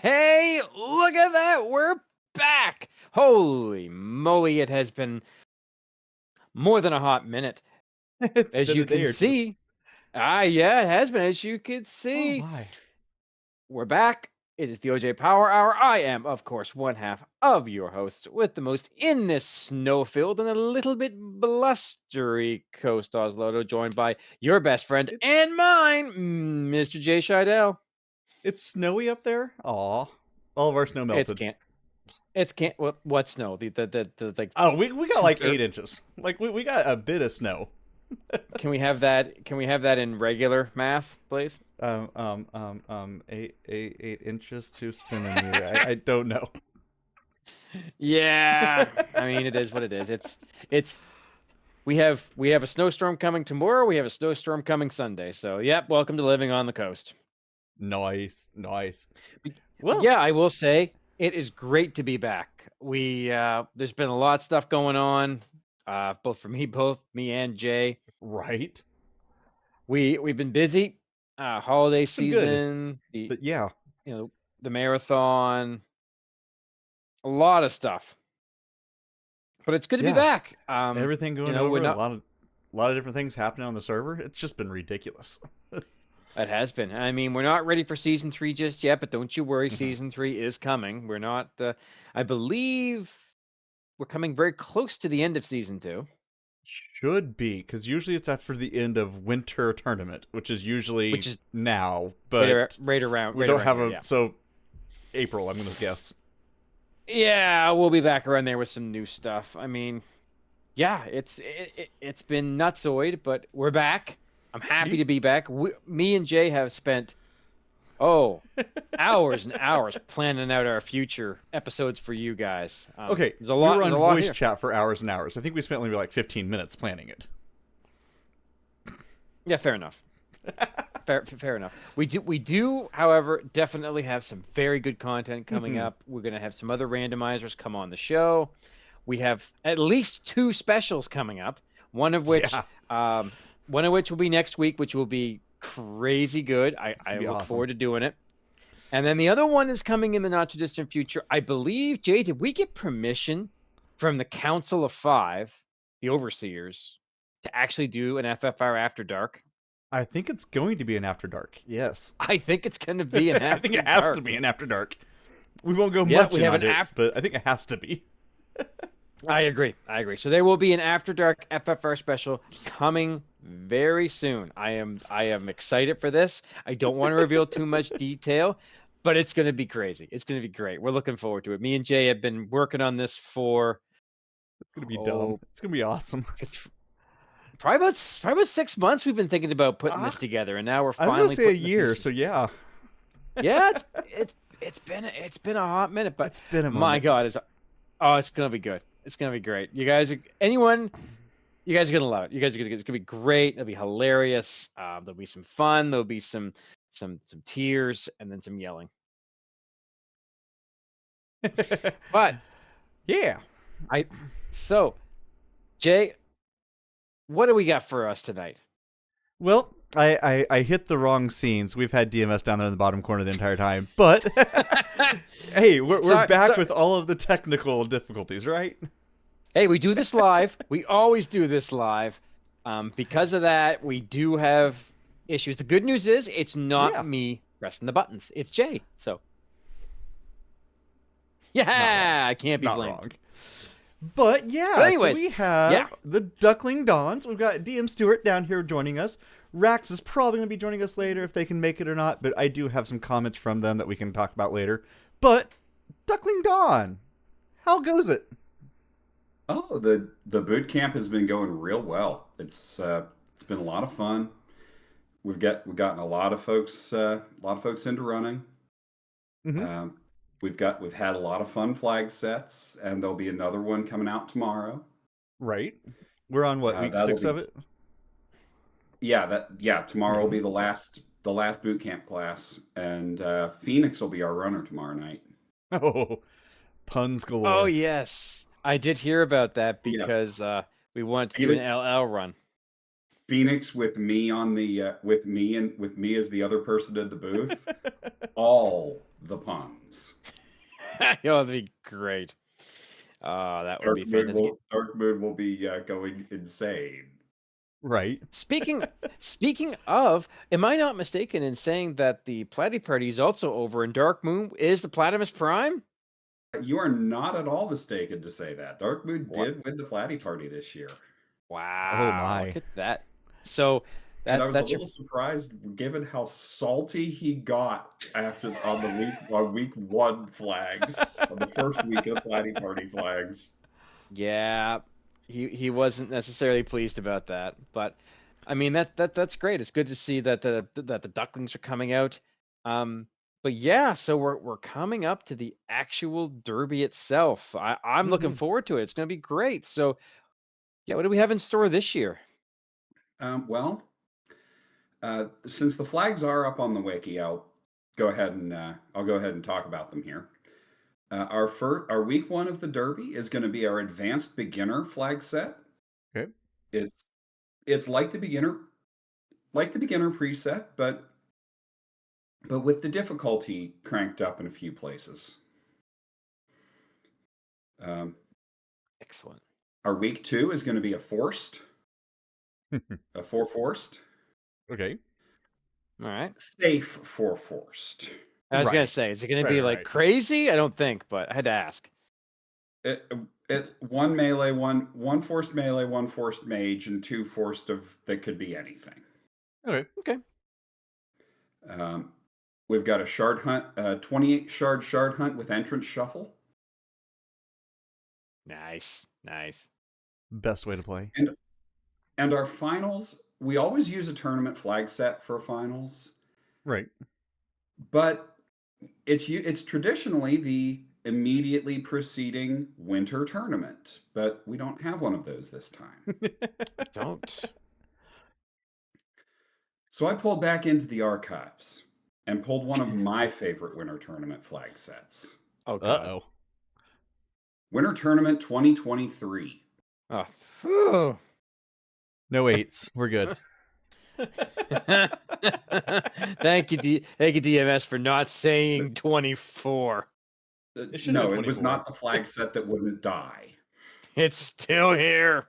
Hey, look at that. We're back. Holy moly, it has been more than a hot minute. It's As been you a day can or two. see. Yeah, it has been. As you can Oh see, my. we're back. It is the OJ Power Hour. I am, of course, one half of your host with the most in this snow-filled and a little bit blustery coast Oslodo, joined by your best friend It, and mine, Mr. J. Scheidel. it's snowy up there. Aw. All of our snow It's melted. can't. It's can't. What snow? The like Oh, we got two like thirds. 8 inches. Like we got a bit of snow. Can we have that? Can we have that in regular math, please? 8 inches to centimeter. I don't know. Yeah, I mean it is what it is. It's we have a snowstorm coming tomorrow. We have a snowstorm coming Sunday. So yep, welcome to living on the coast. Nice, nice. But Well, yeah, I will say it is great to be back. There's been a lot of stuff going on, both me and Jay. right. We've been busy. Holiday It's been good, season, but yeah, the marathon, a lot of stuff. But it's good to be yeah. back. Everything going We're over. A not. lot of different things happening on the server. It's just been ridiculous. It has been. I mean, we're not ready for season 3 just yet, but don't you worry, Mhm. season 3 is coming. We're not. I believe we're coming very close to the end of season 2, Should be, because usually it's after the end of winter tournament, which is which usually is now, but we right don't around have here. a Yeah, so April, I'm gonna guess. yeah, we'll be back around there with some new stuff. I mean, yeah, it's been nutsoid, but we're back. I'm happy You, to be back. Me and Jay have spent Oh, hours and hours planning out our future episodes for you guys. okay, There's a we lot. were There's a on lot voice here. chat for hours and hours. I think we spent only like 15 minutes planning it. Yeah, fair enough. Fair enough. We do, however, definitely have some very good content coming Mhm. up. We're gonna have some other randomizers come on the show. We have at least two specials coming up. One of which, Yeah, um, one of which will be next week, which will be crazy good. I it's I gonna be look awesome. forward to doing it. And then the other one is coming in the not too distant future. I believe, Jay, did we get permission from the Council of Five, the overseers, to actually do an FFR After Dark? I think it's going to be an After Dark. Yes. I think it's going to be an I think After it has to Dark. be an After Dark. We won't go Yeah, much we in have an on it, after. but I think it has to be. I agree. I agree. So there will be an After Dark FFR special coming very soon. I am excited for this. I don't want to reveal too much detail, but it's going to be crazy. It's going to be great. We're looking forward to it. Me and Jay have been working on this for It's gonna be dumb. oh It's gonna be awesome. it's probably about 6 months we've been thinking about putting Uh, this together, and now we're I was gonna finally say a putting the year, so pieces. yeah, Yeah, it's been a hot minute, but it's been a my moment. God, it's gonna be good. It's gonna be great. You guys are gonna love it. It's gonna be great. It'll be hilarious. There'll be some fun. There'll be some tears, and then some yelling. But Yeah. I so Jay, what do we got for us tonight? Well, I hit the wrong scenes. We've had DMS down there in the bottom corner the entire time, but hey, we're so, back so with all of the technical difficulties, right? Hey, we do this live. We always do this live. Because of that, we do have issues. The good news is it's not Yeah, me pressing the buttons. It's Jay. So, not wrong, yeah, I can't be not blamed. wrong. But But yeah, so anyways, we yeah. have the Duckling Dons. We've got DM Stewart down here joining us. Rax is probably going to be joining us later if they can make it or not, but I do have some comments from them that we can talk about later. But Duckling Dawn, how goes it? Oh, the boot camp has been going real well. It's been a lot of fun. We've gotten a lot of folks into running. Mm-hmm. Um, we've had a lot of fun flag sets, and there'll be another one coming out tomorrow. Right. We're on what, week That'll 6 be of it? tomorrow will Yeah. be the last boot camp class, and Phoenix will be our runner tomorrow night. Oh, puns Oh galore. yes, I did hear about that Yeah, because we wanted to do an Phoenix LL run. Phoenix with me on the with me as the other person in the booth. all the puns. That'd be great. That would be fantastic. Dark Moon will be going insane. Right. Speaking of, am I not mistaken in saying that the Platy Party is also over and Dark Moon is the Platimus Prime? You are not at all mistaken to say that. Dark Moon What? did win the Flatty Party this year. Oh Wow, look my. at that. So And I was a that's your little surprised given how salty he got after on week one flags, on the first week of Flatty Party flags. yeah. He wasn't necessarily pleased about that, but I mean that's great. It's good to see that the ducklings are coming out. But yeah, so we're coming up to the actual derby itself. I'm looking Hmm. forward to it. It's going to be great. So yeah, what do we have in store this year? Well, since the flags are up on the wiki, I'll go ahead and talk about them here. Our week one of the Derby is going to be our advanced beginner flag set. Okay. It's like the beginner preset, but with the difficulty cranked up in a few places. Um, Excellent. our week two is going to be a forced, a four forced, Okay. All right. safe four forced. I was gonna Right. say, is it gonna Right. be Right. like Right. crazy? I don't think, but I had to ask. One melee, one forced melee, one forced mage, and two forced of that could be anything. Okay. Okay. Um, we've got a shard hunt, 28 shard hunt with entrance shuffle, Nice. Nice. Best way to play. and our finals. We always use a tournament flag set for finals, Right. but it's traditionally the immediately preceding winter tournament, but we don't have one of those this time. Don't. So I pulled back into the archives and pulled one of my favorite winter tournament flag sets. Oh Uh God. oh. Winter Tournament 2023. Oh. Phew. No eights. We're good. Thank you, DMS, for not saying 24. It should have No, been it was 24. not the flag set that wouldn't die. It's still here.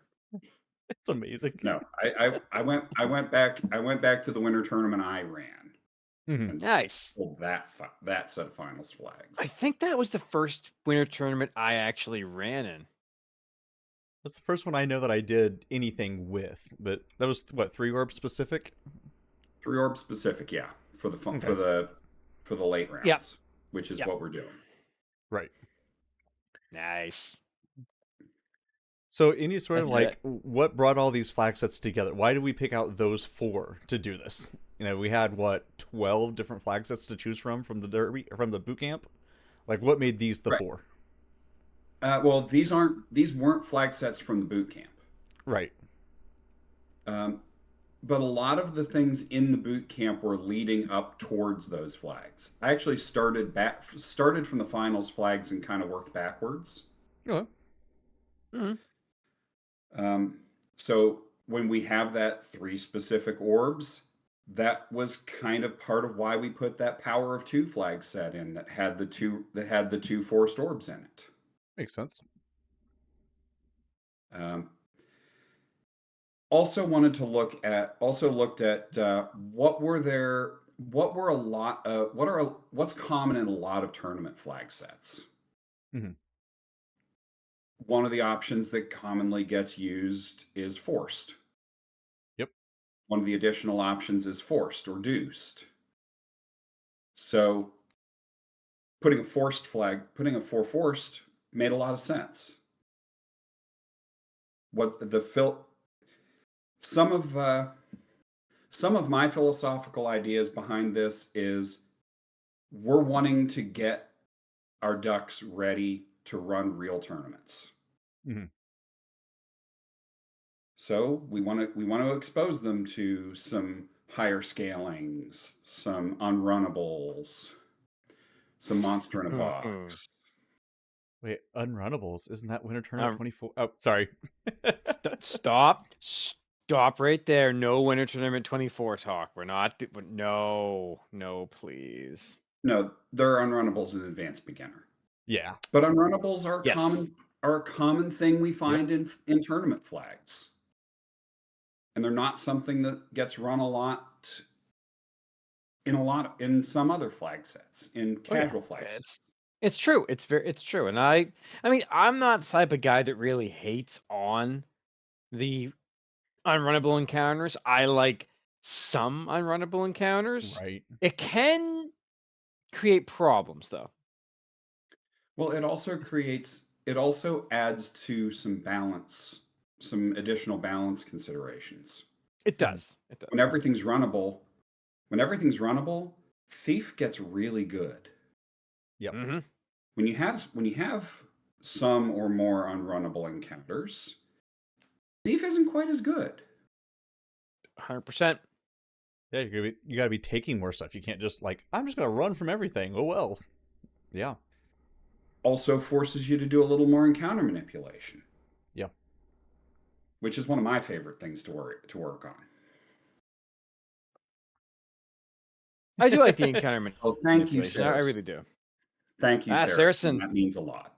It's amazing. No, I went back to the winter tournament I ran Mhm. and Nice. pulled that set of finals I flags. think that was the first winter tournament I actually ran in. That's the first one I know that I did anything with, but that was what, 3 orb specific? 3 orb specific, yeah, for the Okay. for the late Yep. rounds, which is Yep. what we're doing. Right. Nice. So any sort of That's it. like what brought all these flag sets together? Why did we pick out those 4 to do this? We had what, 12 different flag sets to choose from the derby, from the boot camp? Like what made these the Right. 4? Well, these weren't flag sets from the boot camp. Right. But a lot of the things in the boot camp were leading up towards those flags. I actually started from the finals flags and kind of worked backwards. Oh, Hmm. Um, so when we have that 3 specific orbs, that was kind of part of why we put that power of 2 flag set in that had the two forced orbs in it. makes sense. Um, also looked at what's common in a lot of tournament flag sets. Hmm. One of the options that commonly gets used is forced. Yep. One of the additional options is forced or deuced. So putting a forced made a lot of sense. What the Phil some of my philosophical ideas behind this is we're wanting to get our ducks ready to run real tournaments. Hmm. So we want to expose them to some higher scalings, some unrunnables, some monster in a box. Wait, unrunnables. Isn't that Winter Tournament um, 24? Oh, sorry. stop right there. No winter tournament 24 talk. We're not. No, please. No, there are unrunnables in advanced beginner. Yeah. But unrunnables Yes. are a common thing we Yep. find in tournament flags. And they're not something that gets run a lot in some other flag sets, in Oh yeah. casual flag It's sets. it's true. It's true. And I mean, I'm not the type of guy that really hates on the unrunnable encounters. I like some unrunnable encounters. Right. It can create problems though. Well, it also adds to some additional balance considerations. It Mhm. does. It When does. everything's runnable, when everything's runnable, Thief gets really good. Yep. Mm-hmm. When you have some or more unrunnable encounters, Thief isn't quite as good. 100%. Yeah, you gotta be taking more stuff. You can't just like, I'm just gonna run from everything. Oh well. Yeah. Also forces you to do a little more encounter manipulation, Yeah. which is one of my favorite things to work on. I do like the encounter Oh, thank you, manipulation. I Saracen. really do. Thank you, Ah, Saracen. Saracen, That means a lot.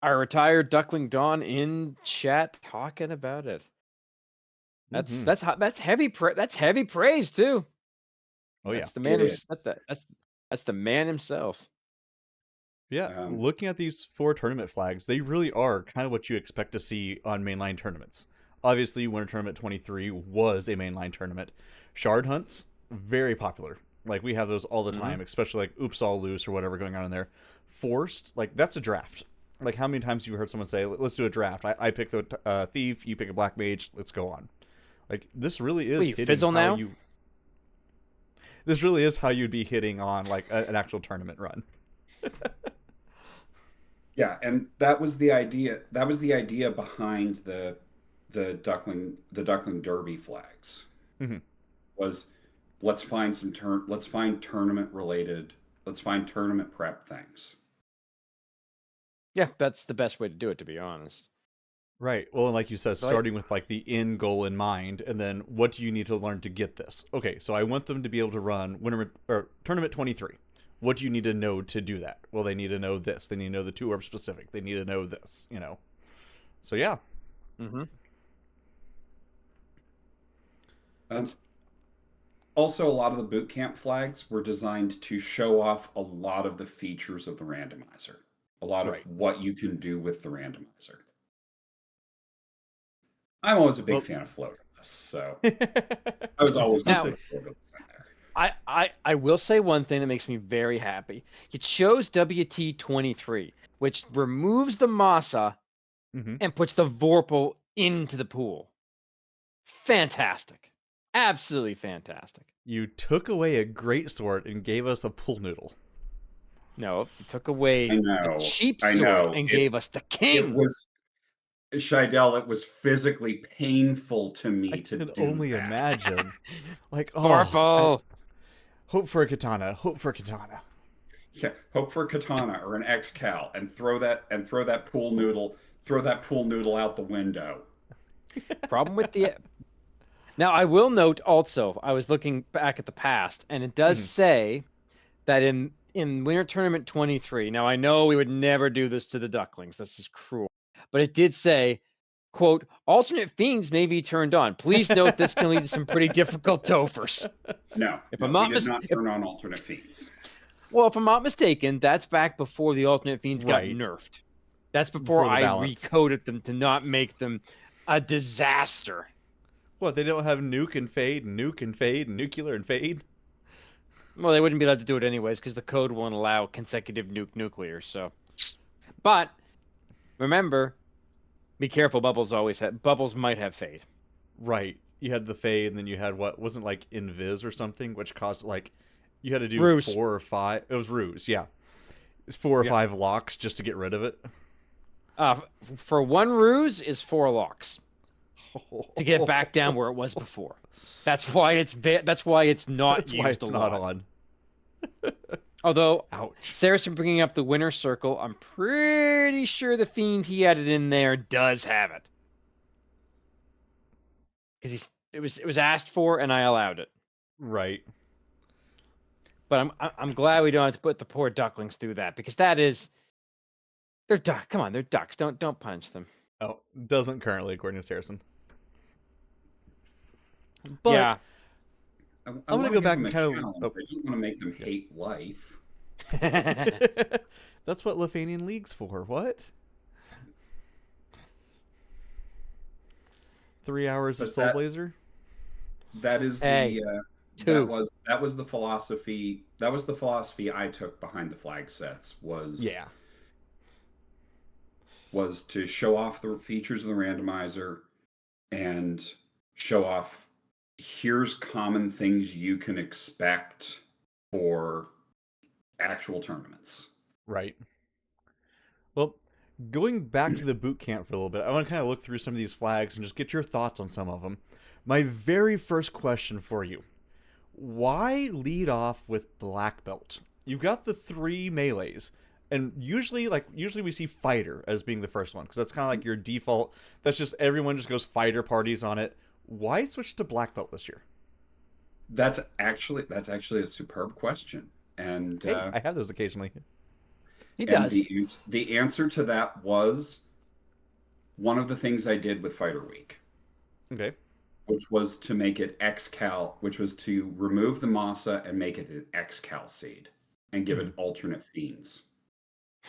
our retired Duckling Dawn in chat talking about it. Mm-hmm. That's heavy. That's heavy praise too. Oh yeah. That's the man. It is. That's the man himself. Yeah. Um, Looking at these 4 tournament flags, they really are kind of what you expect to see on mainline tournaments. Obviously, Winter Tournament 23 was a mainline tournament. Shard hunts, very popular. Like we have those all the Hmm. time, especially like Oops All Loose or whatever going on in there. Forced, like that's a draft. Like how many times have you heard someone say, "Let's do a draft. I pick the thief, you pick a black mage. Let's go on." Like this really Will is you hitting fizzle how now? you. This really is how you'd be hitting on like an actual tournament run. yeah, and that was the idea. That was the idea behind the Duckling Derby flags. Mhm. Was let's find tournament related, let's find tournament prep things. Yeah, that's the best way to do it. To be honest. Right. Well, and like you said, So I, starting with like the end goal in mind, and then what do you need to learn to get this? Okay, so I want them to be able to run winter or tournament 23. What do you need to know to do that? Well, they need to know this. They need to know the 2 orb specific. They need to know this. So yeah. hmm Um, That's Also, a lot of the boot camp flags were designed to show off a lot of the features of the randomizer, a lot of Right. what you can do with the randomizer. I'm always a big Well, fan of floaters, so I I was always going was to now. put say, a floaterless in there. I will say one thing that makes me very happy. It shows WT23, which removes the Masa hmm and puts the Vorpal into the pool. Fantastic. Absolutely fantastic. you took away a great sword and gave us a pool noodle. No, it took away a cheap I sword know. and gave us the It king. was Scheidel, it was physically painful to I me to can do only that. imagine. Like, Vorpal. hope for a katana. Hope for a katana. Yeah, hope for a katana or an X-Cal and throw that pool noodle out the window. Problem with the Now I will note also, I was looking back at the past, and it does Mhm. say that in Winter Tournament 23. Now I know we would never do this to the Ducklings. This is cruel. But it did say, quote, alternate fiends may be turned on. Please note this can lead to some pretty difficult tophers. No, If I'm no, we not did not if turn on alternate fiends. well, if I'm not mistaken, that's back before the alternate fiends got Right. nerfed. That's before For the I balance. recoded them to not make them a disaster. What, they don't have nuke and fade, and nuclear and fade? Well, they wouldn't be allowed to do it anyways because the code won't allow consecutive nuclear. So, but remember, be careful. Bubbles might have fade. Right. You had the fade, and then you had what wasn't like invis or something, which caused like you had to do Ruse. 4 or 5. It was ruse, yeah. It's 4 or 5 locks just to get rid of it. For one ruse is 4 locks to get back down where it was before. That's why it's not That's why used a it's not lot. on. Although Ouch. Saracen bringing up the winner circle, I'm pretty sure the fiend he added in there does have it because it was asked for and I allowed it. Right. But I'm glad we don't have to put the poor ducklings through that, because that is they're duck. Come on, they're ducks. Don't punch them. Oh, doesn't currently, according to Saracen. But Yeah. I I'm gonna want to go give back them and a kind challenge. of. I don't want to make them Yeah. hate life. That's what Lefanian League's for. What? 3 hours of But Soul Blazer? that is Hey, that two. was the philosophy. That was the philosophy I took behind the flag sets Yeah. was to show off the features of the randomizer and show off here's common things you can expect for actual tournaments. Right. Well, going back to the boot camp for a little bit, I want to kind of look through some of these flags and just get your thoughts on some of them. My very first question for you: why lead off with black belt? You've got the 3 melees, and usually we see fighter as being the first one because that's kind of like your default. That's just everyone just goes fighter parties on it. Why switch to black belt this year? That's actually a superb question, and Hey, I have those occasionally. He and does. the answer to that was one of the things I did with Fighter Week, Okay. which was to make it XCal, which was to remove the Masa and make it an XCal seed and give Mhm. it alternate fiends,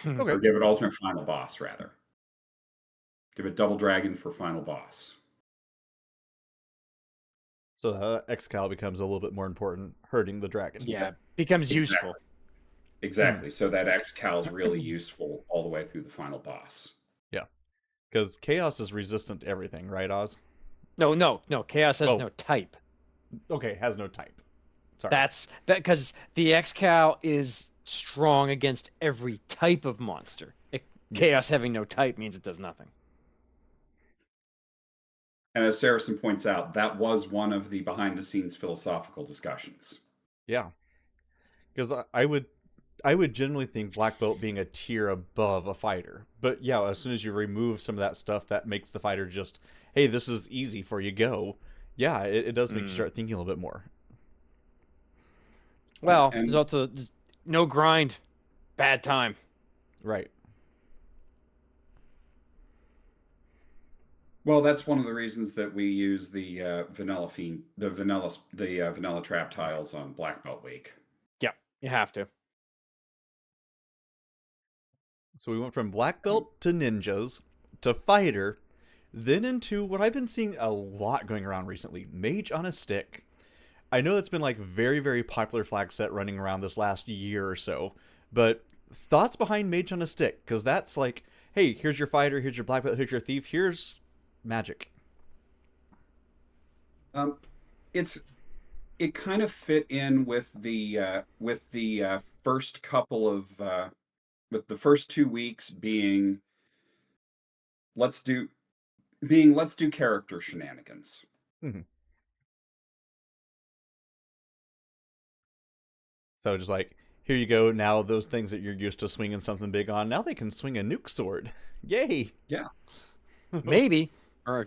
Okay. or give it alternate final boss rather. Give it double dragon for final boss. So Xcal becomes a little bit more important, hurting the dragon. Yeah, becomes useful. Exactly. Exactly. So that XCal is really useful all the way through the final boss. Yeah, because chaos is resistant to everything, right, Oz? No. Chaos has Oh, no type. okay, has no type. Sorry. That's that because the X-Cow is strong against every type of monster. Yes. Chaos having no type means it does nothing. And as Saracen points out, that was one of the behind the scenes philosophical discussions. Yeah, because I would generally think black belt being a tier above a fighter, but yeah, as soon as you remove some of that stuff that makes the fighter just, hey, this is easy for you, go. Yeah, it does make you Mm. start thinking a little bit more. Yeah. Well, And there's no grind, bad time. Right. well, that's one of the reasons that we use the vanilla trap tiles on Black Belt Week. Yep, you have to. So we went from black belt to ninjas to fighter, then into what I've been seeing a lot going around recently, mage on a stick. I know that's been like very, very popular flag set running around this last year or so, but thoughts behind mage on a stick? Because that's like, hey, here's your fighter, here's your black belt, here's your thief, here's magic. Um, it's it kind of fit in with the first couple of with the first 2 weeks let's do let's do character shenanigans. Mhm. So just like, here you go. Now those things that you're used to swinging something big on, now they can swing a nuke sword. Yay! Yeah. Maybe, or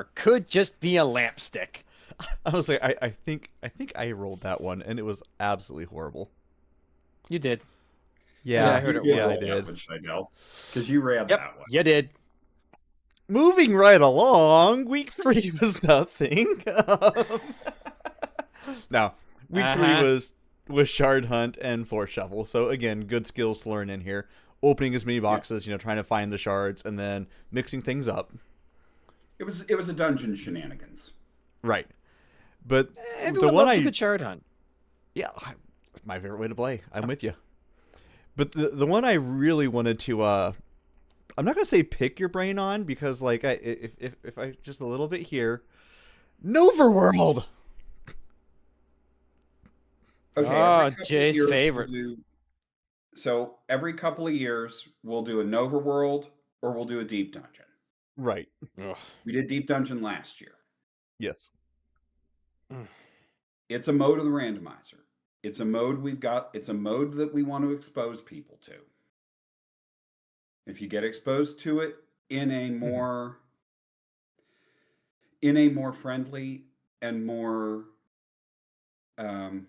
it could just be a lamp stick. I was like, I think I rolled that one, and it was absolutely horrible. You did. Yeah, I heard You it did yeah, was. I roll that did. one, Shidell, because you read Yep, that one. you did. Moving right along, week 3 was nothing. Now, week Uh 3 huh. was shard hunt and force shovel. So again, good skills to learn in here. Opening as many Yeah. boxes, trying to find the shards, and then mixing things up. It was a dungeon shenanigans. Right. But the Everyone one loves a I good shard hunt. yeah, my favorite way to play. I'm with you. But the one I really wanted to I'm not gonna say pick your brain on because like if I just a little bit here, Noverworld. Okay, every Oh, couple of Jay's years we'll favorite. do so every couple of years we'll do an overworld or we'll do a deep dungeon. Right. Ugh. We did deep dungeon last year. Yes. Mm. It's a mode of the randomizer. It's a mode that we want to expose people to. If you get exposed to it in a Mhm. more friendly and more um,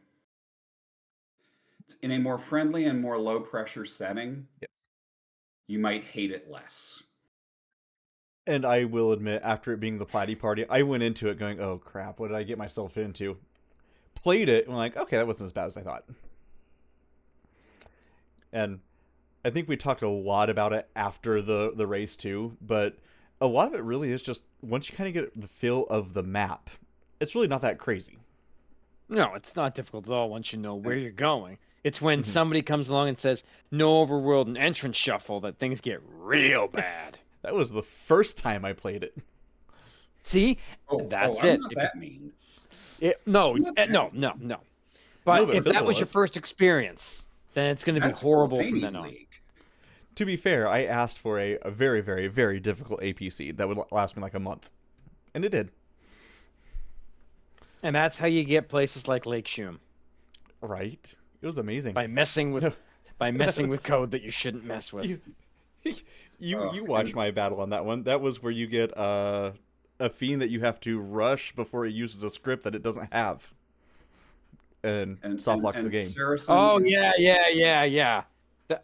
in a more friendly and more low pressure setting, Yes. you might hate it less. And I will admit, after it being the Platy Party, I went into it going, oh crap, what did I get myself into? Played it, and I'm like, okay, that wasn't as bad as I thought. And I think we talked a lot about it after the race too, but a lot of it really is just once you kind of get the feel of the map, it's really not that crazy. No, it's not difficult at all once you know where you're going. It's when Mhm. somebody comes along and says, no overworld and entrance shuffle, that things get real bad. That was the first time I played it. See? Oh, That's I'm it. not If that mean. no, I'm not that no, mean. no, no. A little But bit if that Fizzle was your was. first experience, then it's going to be That's for horrible from Painting then on. League. To be fair, I asked for a very, very, very difficult APC that would last me like a month. And it did. And that's how you get places like Lake Shum Right? It was amazing. by messing with No. code that you shouldn't mess with. You watched And, my battle on that one. That was where you get a fiend that you have to rush before it uses a script that it doesn't have. And soft locks the game. Oh Saracen, yeah.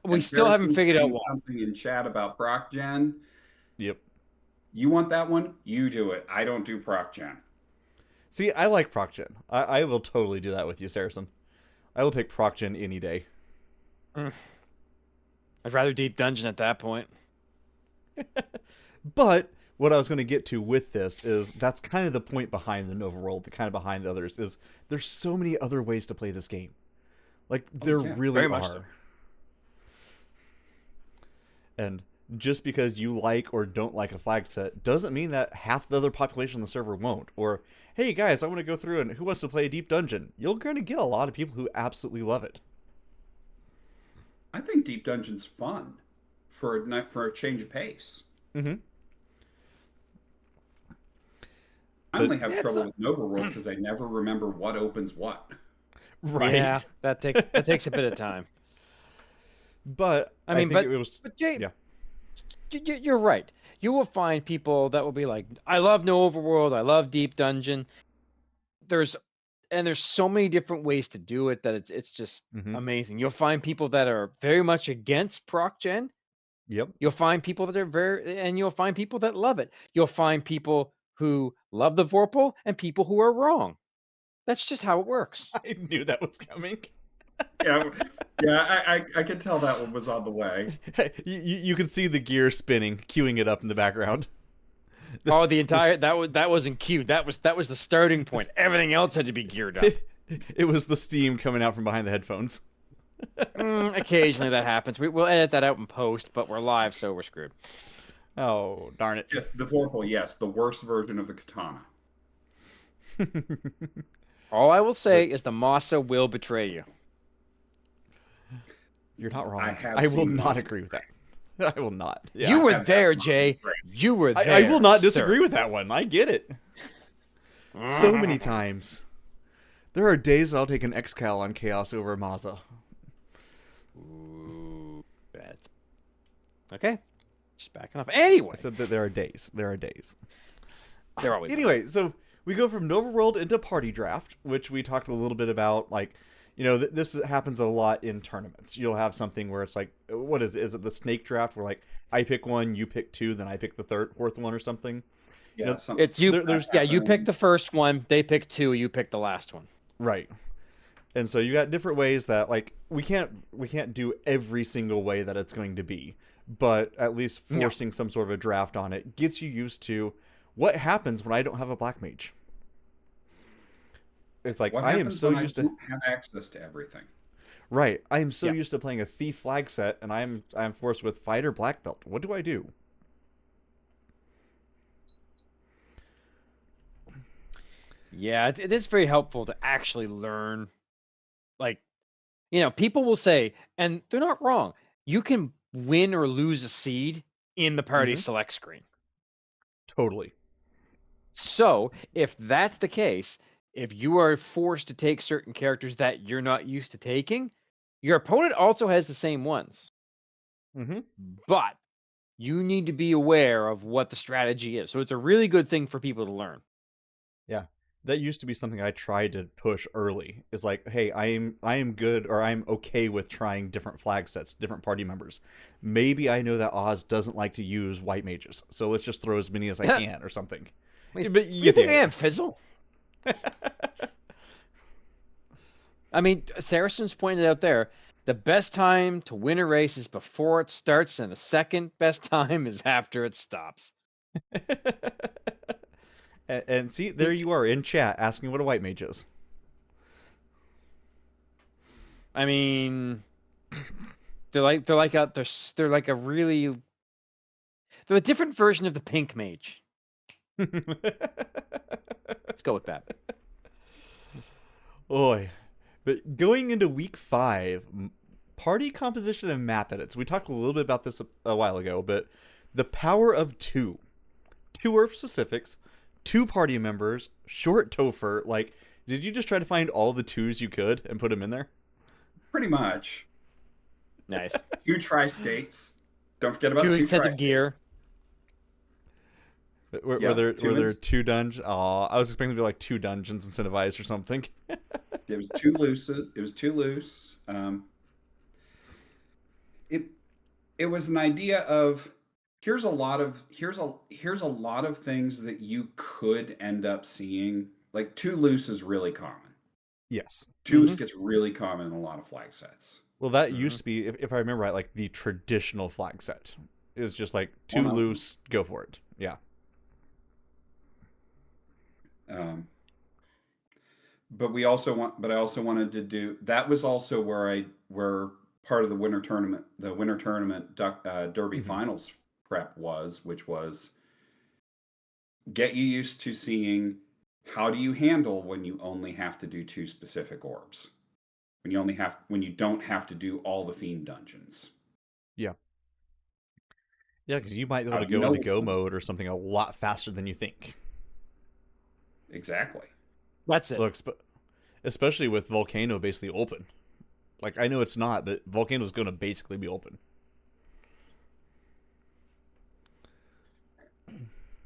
We and still haven't Saracen's figured out saying why. something in chat about Proc Gen. Yep. You want that one? You do it. I don't do Proc Gen. See, I like ProcGen. I will totally do that with you, Saracen. I will take ProcGen any day. Mm. I'd rather deep dungeon at that point. But what I was going to get to with this is that's kind of the point behind the Nova World, the kind of behind the others, is there's so many other ways to play this game. Like, there yeah, really very much so. are. And just because you like or don't like a flag set doesn't mean that half the other population on the server won't. Or, hey guys, I want to go through and who wants to play a deep dungeon? You're going to get a lot of people who absolutely love it. I think Deep Dungeon's fun for a change of pace. Mm-hmm. I But only have Yeah, it's trouble not. with Nova World because I never remember what opens what. right. Yeah, that takes a bit of time. But I I mean, think it was but Jay, yeah. you're right. You will find people that will be like, I love no overworld, I love deep dungeon. There's so many different ways to do it that it's just Mm-hmm. amazing. You'll find people that are very much against proc gen. Yep. You'll find people that are and you'll find people that love it. You'll find people who love the Vorpal and people who are wrong. That's just how it works. I knew that was coming. Yeah, yeah, I could tell that one was on the way. You can see the gear spinning, queuing it up in the background. Oh, that wasn't cute. That was the starting point. Everything else had to be geared up. It was the steam coming out from behind the headphones. Occasionally that happens. We'll edit that out in post, but we're live, so we're screwed. Oh, darn it. Yes, the Vorpal, yes, the worst version of the katana. All I will say is the Masa will betray you. You're not wrong. I I will seen not Monster agree with that. I will not. You Yeah. were have there, that Jay. Masa You were there. I will not sir. disagree with that one. I get it. So many times. There are days that I'll take an Excal on Chaos over Maza. Ooh, that's okay. Just backing up. Anyway, I said that there are days. There are days. they're always Anyway, so we go from Nova World into Party Draft, which we talked a little bit about. Like, you know, this happens a lot in tournaments. You'll have something where it's like, what is it? Is it the snake draft where like I pick one, you pick two, then I pick the fourth one or something? Yeah, You know, It's you. there's You pick the first one. They pick two. You pick the last one. right. And so you got different ways that like we can't do every single way that it's going to be, but at least No. forcing some sort of a draft on it gets you used to what happens when I don't have a black mage. It's like what I am happens so when used I to don't have access to everything? right. I am so Yeah. used to playing a thief flag set, and I'm forced with fighter black belt. What do I do? Yeah, it is very helpful to actually learn. Like, people will say, and they're not wrong. You can win or lose a seed in the party Mhm. select screen. Totally. So, if that's the case, if you are forced to take certain characters that you're not used to taking, your opponent also has the same ones. Mm-hmm. But you need to be aware of what the strategy is. So it's a really good thing for people to learn. Yeah. That used to be something I tried to push early. Is like, hey, I am good, or I'm okay with trying different flag sets, different party members. Maybe I know that Oz doesn't like to use white mages, so let's just throw as many as I What can, or something. do But you you get the think I idea. am, Fizzle? I mean, Saracens pointed out there, the best time to win a race is before it starts, and the second best time is after it stops. And see, there you are in chat asking what a white mage is. I mean, they're like a really they're a different version of the pink mage. Let's go with that. Boy. But going into week 5, party composition and map edits. We talked a little bit about this a while ago, but the power of two. Two Earth specifics, two party members, short Topher. Like, did you just try to find all the twos you could and put them in there? Pretty much. Nice. 2 tri-states. Don't forget about 2 2 sets of gear. tri-states. Were, Yeah, there 2 were and there two dungeons? Oh, I was expecting to be like two dungeons incentivized or something. it was too loose. It was too loose. It it was an idea of here's a lot of things that you could end up seeing. Like too loose is really common. Yes. Too loose Mm-hmm. gets really common in a lot of flag sets. Well, that Mm-hmm. used to be, if I remember right, like the traditional flag set. It was just like One too of them. loose, go for it. Yeah. Um, but I also wanted to do that was also where part of the winter tournament derby Hmm. finals prep was, which was get you used to seeing how do you handle when you only have to do 2 specific orbs, when you don't have to do all the fiend dungeons. Yeah. Yeah, because you might be able How to do you go know into which go ones? mode or something a lot faster than you think. Exactly. That's it. Look, especially with Volcano basically open. Like, I know it's not, but Volcano's going to basically be open.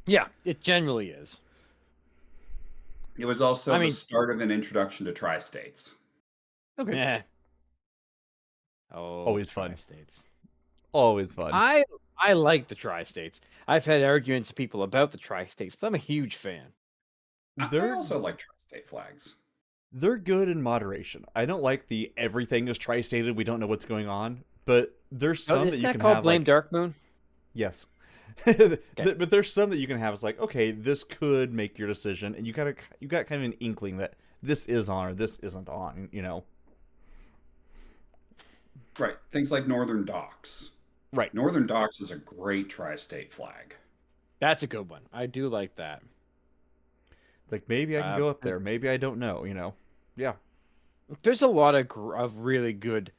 Yeah, it generally is. It was also I the mean, start of an introduction to tri-states. Okay. eh. Oh, Always fun. tri-states. Always fun. I like the tri-states. I've had arguments with people about the tri-states, but I'm a huge fan. I They're also like tri-state flags. they're good in moderation. I don't like the everything is tri-stated, we don't know what's going on, but there's Oh, some that isn't you that can called have Blame like Dark Moon? yes. Okay. But there's some that you can have. It's like, okay, this could make your decision, and you got kind of an inkling that this is on or this isn't on. You know, Right. Things like Northern Docks. right? Northern Docks is a great tri-state flag. That's a good one. I do like that. It's like maybe I can go up Th- there, maybe I don't know. You know, yeah. there's a lot of really good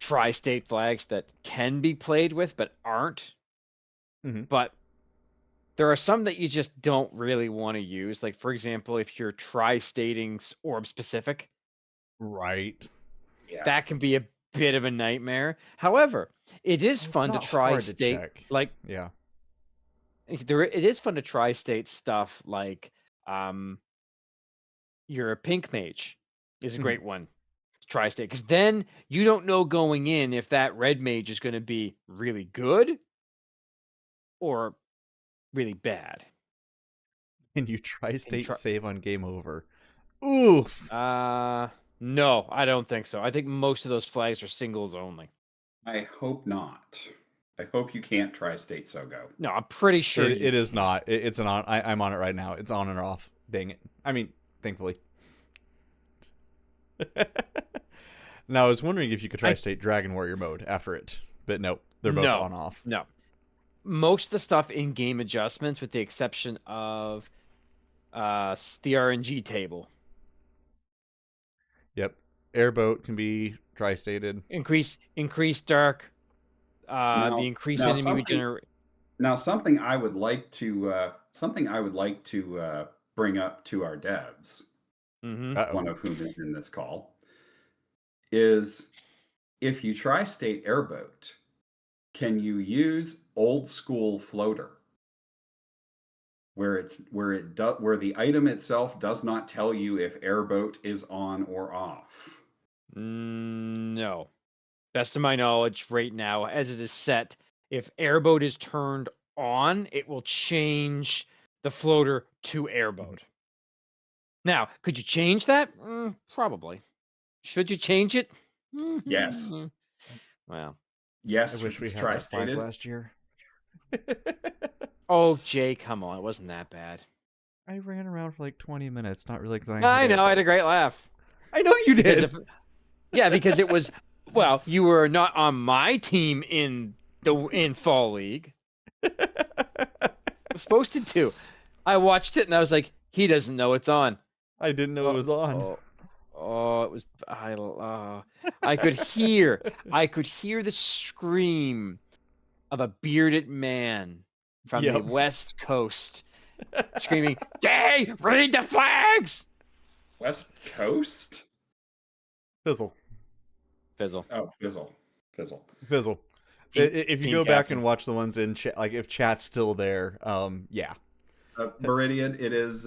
tri-state flags that can be played with but aren't. Hmm. But there are some that you just don't really want to use. Like for example, if you're tri-stating orb specific, Right. Yeah. that can be a bit of a nightmare. However, it is It's fun to not hard to tri-state check. like Yeah. it is fun to tri-state stuff like um your pink mage is a Hmm. great one to tri-state because then you don't know going in if that red mage is going to be really good or really bad. And you try In state tri- save on game over. Oof. no, I don't think so. I think most of those flags are singles only. I hope not. I hope you can't tri-state SOGO. No, I'm pretty sure you It is can. not. It's an on. I'm on it right now. It's on and off. Dang it. I mean, thankfully. Now I was wondering if you could try I state Dragon Warrior mode after it, but nope, they're both no, on off. no. Most of the stuff in game adjustments, with the exception of the RNG table, Yep, airboat can be tri stated. increase dark, the Now, increase now enemy something regenerate. now something I would like to bring up to our devs, Mm-hmm. Uh oh. one of whom is in this call, is if you tri-state airboat, can you use old school floater? where the item itself does not tell you if airboat is on or off. No. Best of my knowledge right now, as it is set, if airboat is turned on, it will change the floater to airboat. Now, could you change that? Probably. Should you change it? Yes. Well. I Yes, wish if we it's had that flag tri-stated. last year. Oh, Jay, come on. It wasn't that bad. I ran around for like 20 minutes, not realizing I I hit know. it. I had a great laugh. I know you Because did. because it was, well, you were not on my team in Fall League. I was supposed to do. I watched it and I was like, he doesn't know it's on. I didn't know it Oh, was on. it was I could hear the scream of a bearded man from the Yep. West Coast screaming, "Jay, read the flags!" West Coast? Fizzle. Fizzle. Oh, Fizzle. Fizzle. Fizzle. Team, If you team go back captain. and watch the ones in chat, like if chat's still there, yeah. Meridian, it is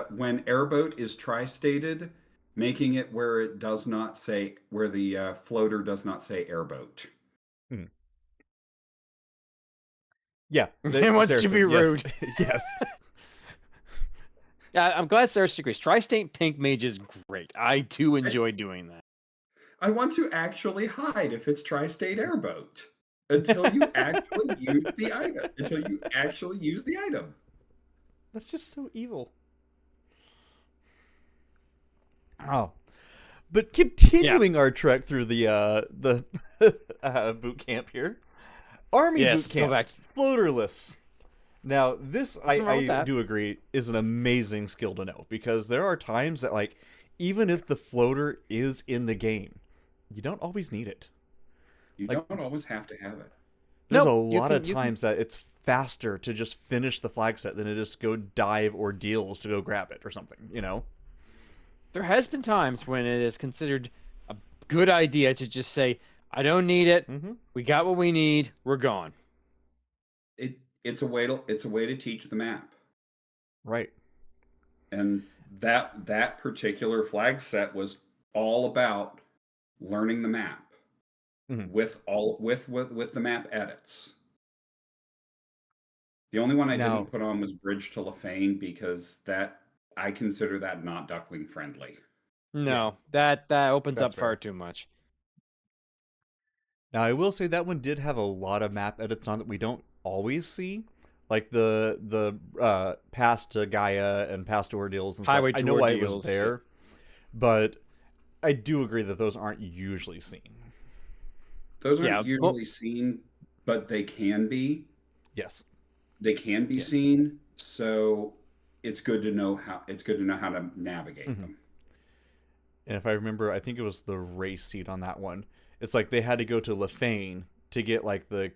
when airboat is tri-stated, making it where it does not say, where the floater does not say airboat. Hmm. Yeah. He wants to be yes. rude. Yes. I'm glad Sarah agrees. Tri-State Pink Mage is great. I do enjoy doing that. I want to actually hide if it's tri-state airboat until you actually use the item. Until you actually use the item. That's just so evil. Oh. But continuing our trek through the boot camp here. Army Yes, boot go camp. back. Floaterless. Now, this Nothing wrong with I that. do agree is an amazing skill to know, because there are times that, like, even if the floater is in the game, you don't always need it. You Like, don't always have to have it. there's a Nope, lot of you can. times that it's faster to just finish the flag set than it is to go dive or deals to go grab it or something, you know? There has been times when it is considered a good idea to just say, "I don't need it. Mm-hmm. We got what we need. We're gone." It's a way to teach the map. Right. And that particular flag set was all about learning the map Mhm. with the map edits. The only one I Now, didn't put on was Bridge to Lefane, because that I consider that not Duckling friendly. yeah, No, that opens up that's far fair. too much. Now, I will say that one did have a lot of map edits on that we don't always see, like the pass to Gaia and pass to Ordeals and stuff. Highway I know tour why it was deals. there, but I do agree that those aren't usually seen. Those Yeah, aren't well, usually seen, but they can be. Yes. They can be Yeah. seen, so it's good to know how to navigate Mhm. them. And if I remember, I think it was the race seat on that one. It's like they had to go to Lefane to get like the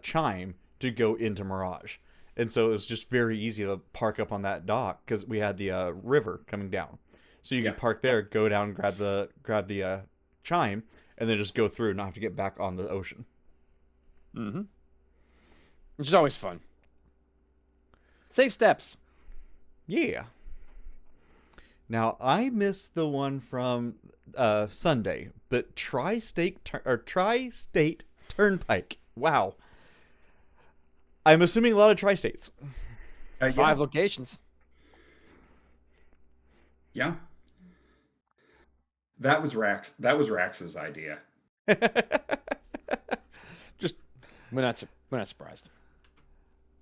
chime to go into Mirage, and so it was just very easy to park up on that dock because we had the river coming down, so you Yeah. could park there, go down, grab the chime, and then just go through, not have to get back on the ocean. mm-hmm. Which is always fun. Save steps. Yeah. Now I missed the one from Sunday, but Tri-State Turnpike. Wow. I'm assuming a lot of tri-states. 5 locations. Yeah. That was Rax's idea. Just We're not surprised.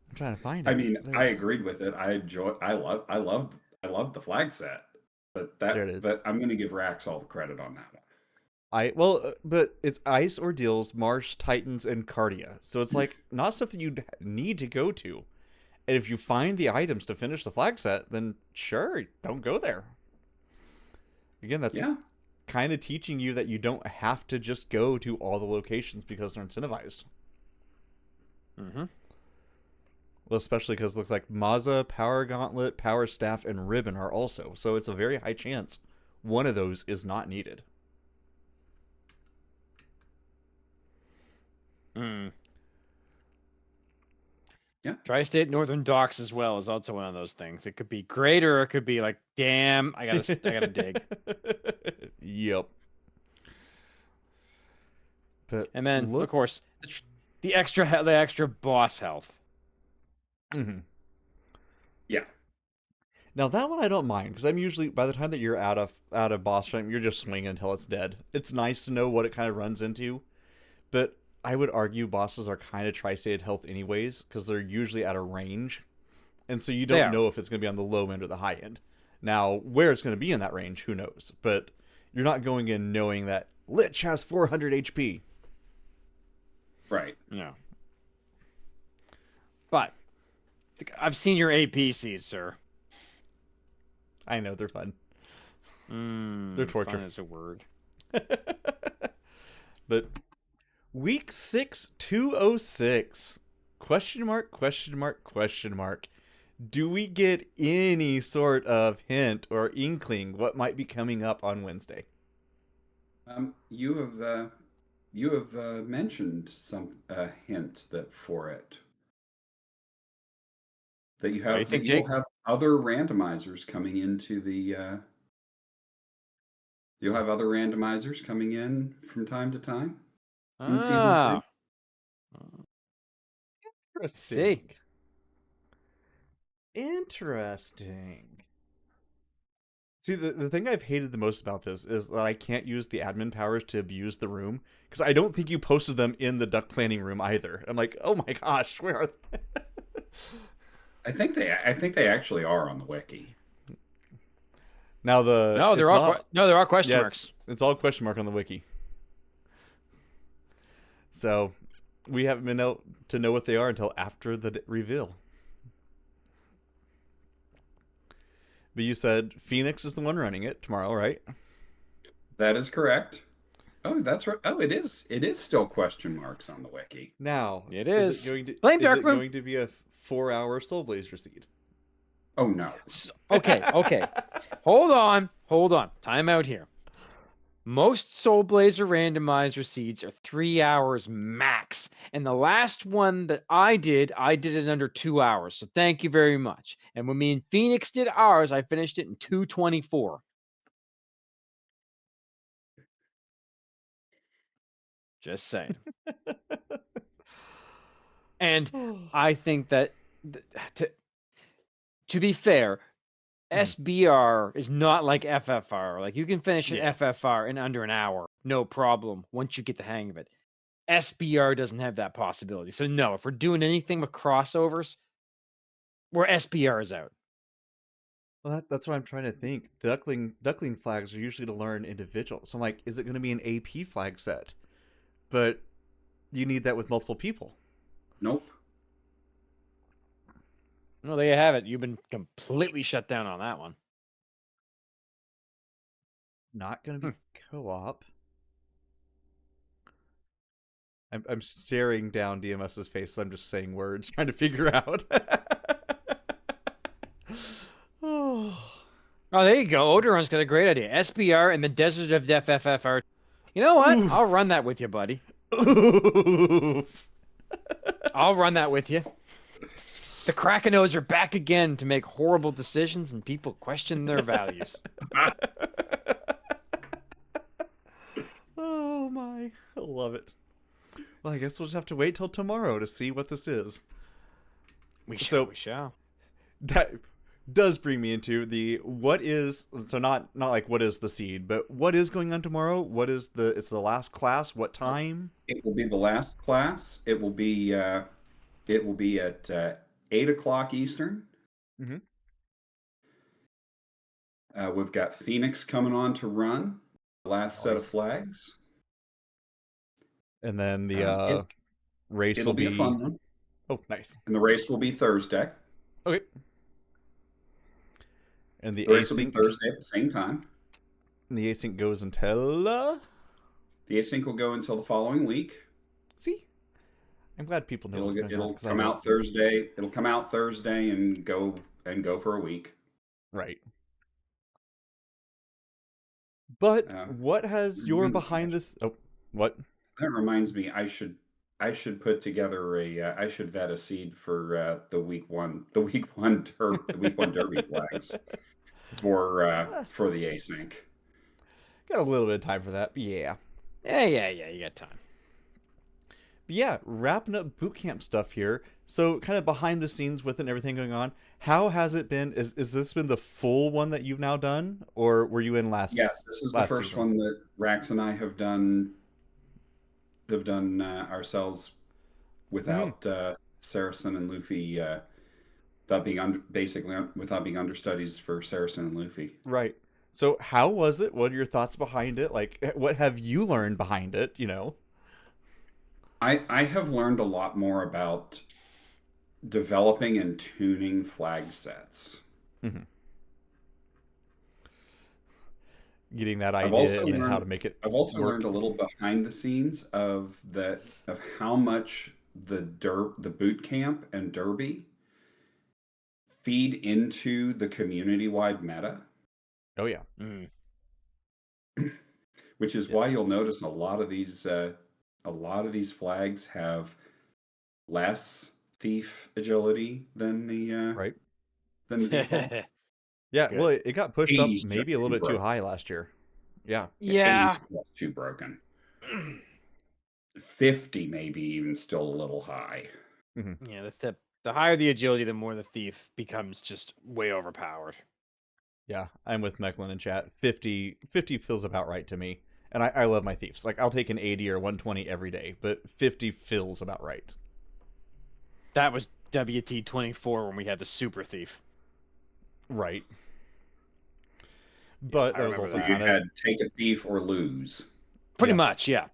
I'm trying to find it. I mean, There I it is. agreed with it. I loved the flag set. But There it is. I'm going to give Rax all the credit on that one. But it's Ice, Ordeals, Marsh, Titans, and Cardia. So it's like not stuff that you need to go to. And if you find the items to finish the flag set, then sure, don't go there. Again, that's kind of teaching you that you don't have to just go to all the locations because they're incentivized. Mm-hmm. Well, especially because it looks like Mazza, Power Gauntlet, Power Staff, and Ribbon are also. So it's a very high chance one of those is not needed. Mm. Yeah. Tri-State Northern Docks as well is also one of those things. It could be great or it could be like, damn, I gotta dig. Yep. But And then, of look. course, the extra boss health. Mhm. Yeah. Now that one I don't mind because I'm usually by the time that you're out of boss fight, you're just swinging until it's dead. It's nice to know what it kind of runs into, but I would argue bosses are kind of tri-stated health anyways because they're usually at a range, and so you They don't are. know if it's going to be on the low end or the high end. Now where it's going to be in that range, who knows? But you're not going in knowing that Lich has 400 HP. Right. No. But I've seen your APCs, sir. I know they're fun. They're Fun torture. is a word. But week 6, 206. Question mark, question mark, question mark. Do we get any sort of hint or inkling what might be coming up on Wednesday? You have mentioned some hint that for it What do you that think, you will Jake? have other randomizers coming into the you'll have other randomizers coming in from time to time in season 3. Ah, see. Interesting. Interesting. See, the thing I've hated the most about this is that I can't use the admin powers to abuse the room because I don't think you posted them in the duck planning room either. I'm like, oh my gosh, where are they? I think they actually are on the wiki. Now No, it's not. there are question Yeah, marks. it's all question mark on the wiki. So we haven't been able to know what they are until after the reveal. But you said Phoenix is the one running it tomorrow, right? That is correct. Oh, that's right. Oh, it is. It is still question marks on the wiki. Now, It is it is. going to Blame is it Darkmoon. going to be a 4-hour Soul Blazer seed? Oh no. Okay. Hold on. Time out here. Most Soul Blazer randomizer seeds are 3 hours max. And the last one that I did it under 2 hours. So thank you very much. And when me and Phoenix did ours, I finished it in 2:24. Just saying. And I think that to, to be fair, SBR is not like FFR. Like you can finish an Yeah. FFR in under an hour, no problem, once you get the hang of it. SBR doesn't have that possibility. So no, if we're doing anything with crossovers, we're SBRs out. Well, that's what I'm trying to think. Duckling flags are usually to learn individuals. So I'm like, is it going to be an AP flag set? But you need that with multiple people. Nope. Well, there you have it. You've been completely shut down on that one. Not going to be co-op. I'm staring down DMS's face. So I'm just saying words, trying to figure out. Oh. Oh, there you go. Odoron's got a great idea. SBR and the Desert of Death FFR. You know what? Oof. I'll run that with you, buddy. Oof. I'll run that with you. The Krakenos are back again to make horrible decisions and people question their values. Oh my, I love it. Well, I guess we'll just have to wait till tomorrow to see what this is. We So- shall. That does bring me into the what is, so not like what is the seed, but what is going on tomorrow? What is it's the last class? What time? It will be the last class. It will be at 8 o'clock Eastern. Mhm. We've got Phoenix coming on to run the last set of Nice. flags. And then the race It'll will be a fun one, Oh, nice. and the race will be Thursday. Okay. And the The race will be async, Thursday at the same time. and the async goes until The async will go until the following week. see, I'm glad people know what's going on It'll because I come don't. out Thursday. It'll come out Thursday and go for a week. Right. But Uh, what has your reminds me, behind this? Oh, what? That reminds me, I should I should put together I should vet a seed for the week one derby flags for the async. Got a little bit of time for that, but yeah. Yeah, you got time. But yeah, wrapping up boot camp stuff here. So kind of behind the scenes with it and everything going on. How has it been? Is this been the full one that you've now done, or were you in Yeah, this is the last first season? one that Rax and I have done ourselves Hmm. without Saracen and Luffy, without being without being understudies for Saracen and Luffy. Right. So how was it? What are your thoughts behind it? Like, what have you learned behind it? You know. I have learned a lot more about developing and tuning flag sets. Hmm. Getting that I've idea also and then how learned to make it I've also work. learned a little behind the scenes of how much the boot camp and derby feed into the community wide meta, Oh yeah. Mm. which is Yeah. why you'll notice a lot of these flags have less thief agility Right. than the default. Yeah. Well, Good. it got pushed up 80's just maybe a little too bit too broken. high last year. Yeah. Yeah, Yeah. 80's just too broken. 50 maybe even still a little high. Hmm. Yeah, the higher the agility, the more the thief becomes just way overpowered. Yeah. I'm with Mecklin in chat. 50 feels about right to me. And I love my thieves. Like, I'll take an 80 or 120 every day, but 50 feels about right. That was WT24 when we had the super thief. Right. Yeah, But I that was remember also So that. you kind of, had take a thief or lose. Pretty yeah. much, yeah.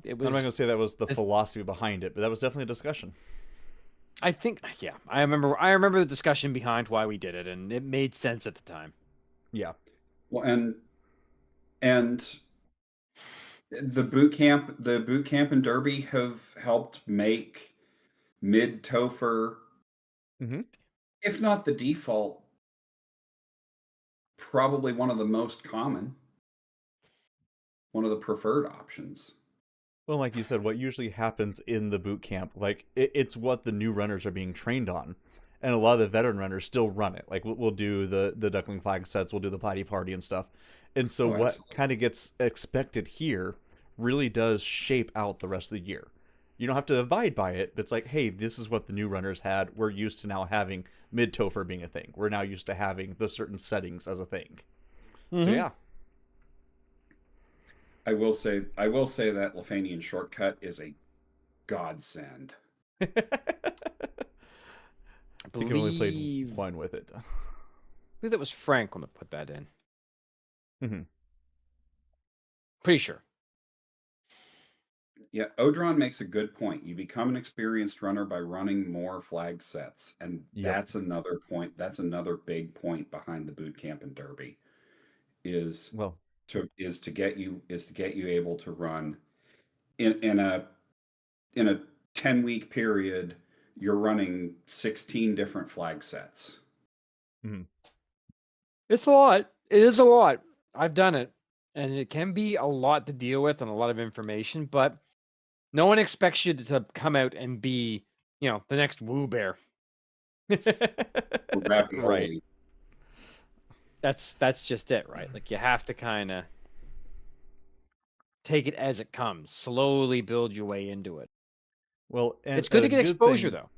It I'm not going was. to say that was the it- philosophy behind it, but that was definitely a discussion. I think, yeah, I remember. I remember the discussion behind why we did it, and it made sense at the time. Yeah. Well, and the boot camp and derby have helped make mid Topher, Hmm. if not the default, probably one of the most common, one of the preferred options. Well, like you said, what usually happens in the boot camp, like it's what the new runners are being trained on, and a lot of the veteran runners still run it. Like we'll do the Duckling flag sets, we'll do the Platy Party and stuff, and so Oh, what absolutely. kind of gets expected here really does shape out the rest of the year. You don't have to abide by it, but it's like, hey, this is what the new runners had. We're used to now having mid Topher being a thing. We're now used to having the certain settings as a thing. So Mm-hmm. yeah. I will say that Lefanian shortcut is a godsend. I I think I've only played believe one with it. that was Frank when they put that in. Hmm. Pretty sure. Yeah, Odron makes a good point. You become an experienced runner by running more flag sets, and Yep. that's another point. That's another big point behind the boot camp and derby is Well, to get you able to run in a 10-week period. You're running 16 different flag sets. mhm. It's a lot. It is a lot. I've done it, and it can be a lot to deal with and a lot of information. But no one expects you to come out and be, the next Woo Bear. Or Right. ravioli. That's just it, right? Like you have to kind of take it as it comes, slowly build your way into it. Well, and It's good a to get good exposure, thing, though.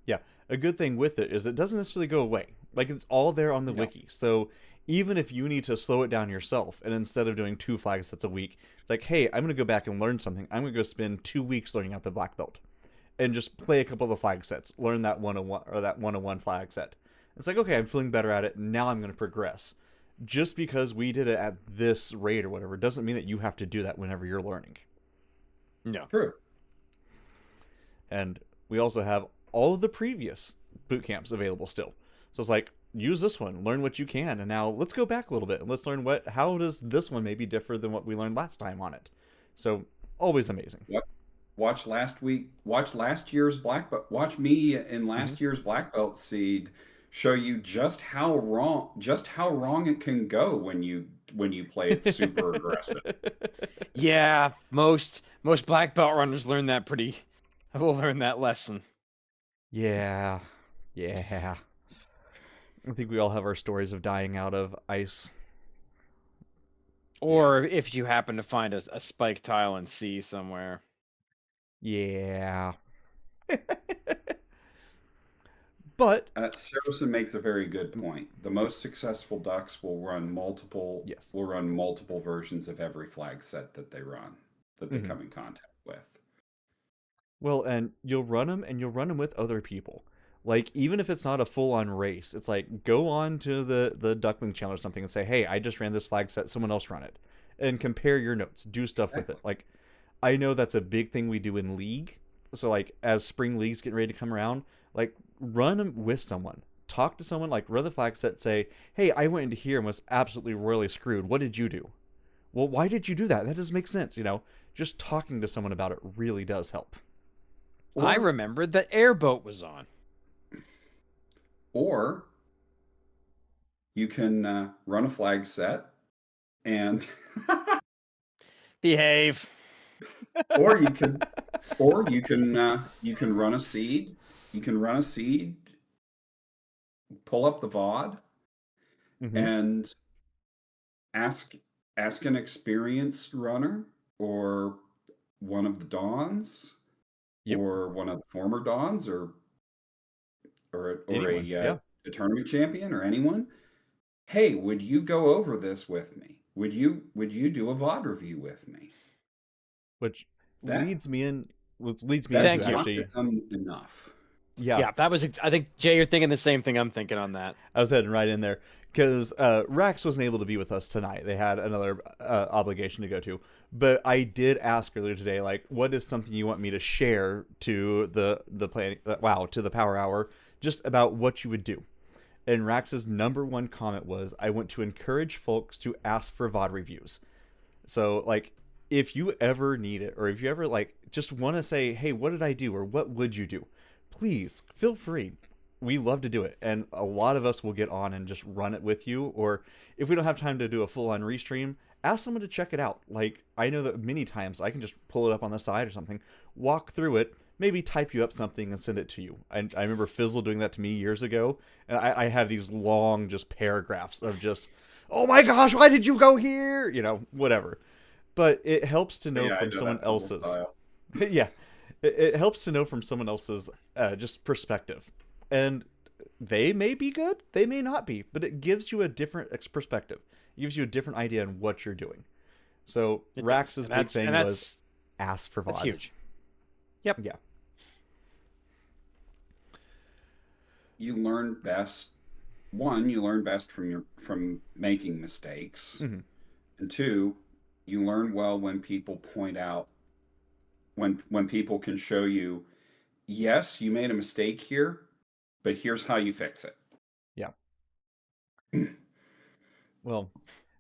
yeah, a good thing with it is it doesn't necessarily go away. Like it's all there on the No. wiki. So even if you need to slow it down yourself, and instead of doing 2 flag sets a week, it's like, hey, I'm going to go back and learn something. I'm going to go spend 2 weeks learning out the black belt, and just play a couple of the flag sets, learn that 101 or that 101 flag set. It's like, okay, I'm feeling better at it. Now I'm going to progress. Just because we did it at this rate or whatever doesn't mean that you have to do that whenever you're learning. No. True. And we also have all of the previous boot camps available still. So it's like, use this one, learn what you can, and now let's go back a little bit and let's learn how does this one maybe differ than what we learned last time on it. So always amazing. What? Watch last week. Watch last year's black belt. Watch me in Mm-hmm. last year's black belt seed show you just how wrong it can go when you play it super aggressive. Yeah, most black belt runners learn that pretty We'll learn that lesson. Yeah. Yeah. I think we all have our stories of dying out of ice. Yeah. Or if you happen to find a spike tile in sea somewhere. Yeah. But Saracen makes a very good point. The most successful ducks yes. will run multiple versions of every flag set that they run, that they Hmm. come in contact with. Well, and you'll run them and you'll run them with other people. Like even if it's not a full-on race, it's like go on to the Duckling channel or something and say, "Hey, I just ran this flag set, someone else run it." And compare your notes, do stuff with it. Exactly. Like I know that's a big thing we do in league. So like as spring leagues getting ready to come around, like run them with someone. Talk to someone, like run the flag set, say, "Hey, I went into here and was absolutely royally screwed. What did you do?" Well, why did you do that? That doesn't make sense, you know? Just talking to someone about it really does help. I Or remembered the airboat was on. or you can run a flag set and Behave. or you can you can run a seed. You can run a seed, pull up the VOD, Mm-hmm. and ask an experienced runner or one of the Dons Yep. or one of the former Dons or Anyone. Yeah. a tournament champion or anyone. Hey, would you go over this with me? Would you do a VOD review with me? Which That leads me in. Which leads me into Thank that's you. not actually. done enough. Yeah, Yeah, that was. I think Jay, you're thinking the same thing I'm thinking on that. I was heading right in there because Rax wasn't able to be with us tonight. They had another obligation to go to. But I did ask earlier today, like, what is something you want me to share to the plan? Wow, to the Power Hour, just about what you would do. And Rax's number one comment was, "I want to encourage folks to ask for VOD reviews." So like if you ever need it or if you ever like just want to say, "Hey, what did I do?" or "What would you do?" please feel free. We love to do it. And a lot of us will get on and just run it with you, or if we don't have time to do a full on restream, ask someone to check it out. Like I know that many times I can just pull it up on the side or something, walk through it, maybe type you up something and send it to you. I remember Fizzle doing that to me years ago, and I have these long just paragraphs of just, "Oh my gosh, why did you go here?" You know, whatever. But it helps to But know yeah, I from know someone that fizzle else's. style. Yeah, it helps to know from someone else's just perspective, and they may be good, they may not be, but it gives you a different perspective. It gives you a different idea on what you're doing. So It does, Rax's and big that's and thing was that's ask for that's VOD. huge. Yep. Yeah. You learn best. One, you learn best from making mistakes, Hmm. and two, you learn well when people point out when people can show you, yes, you made a mistake here, but here's how you fix it. Yeah. Well,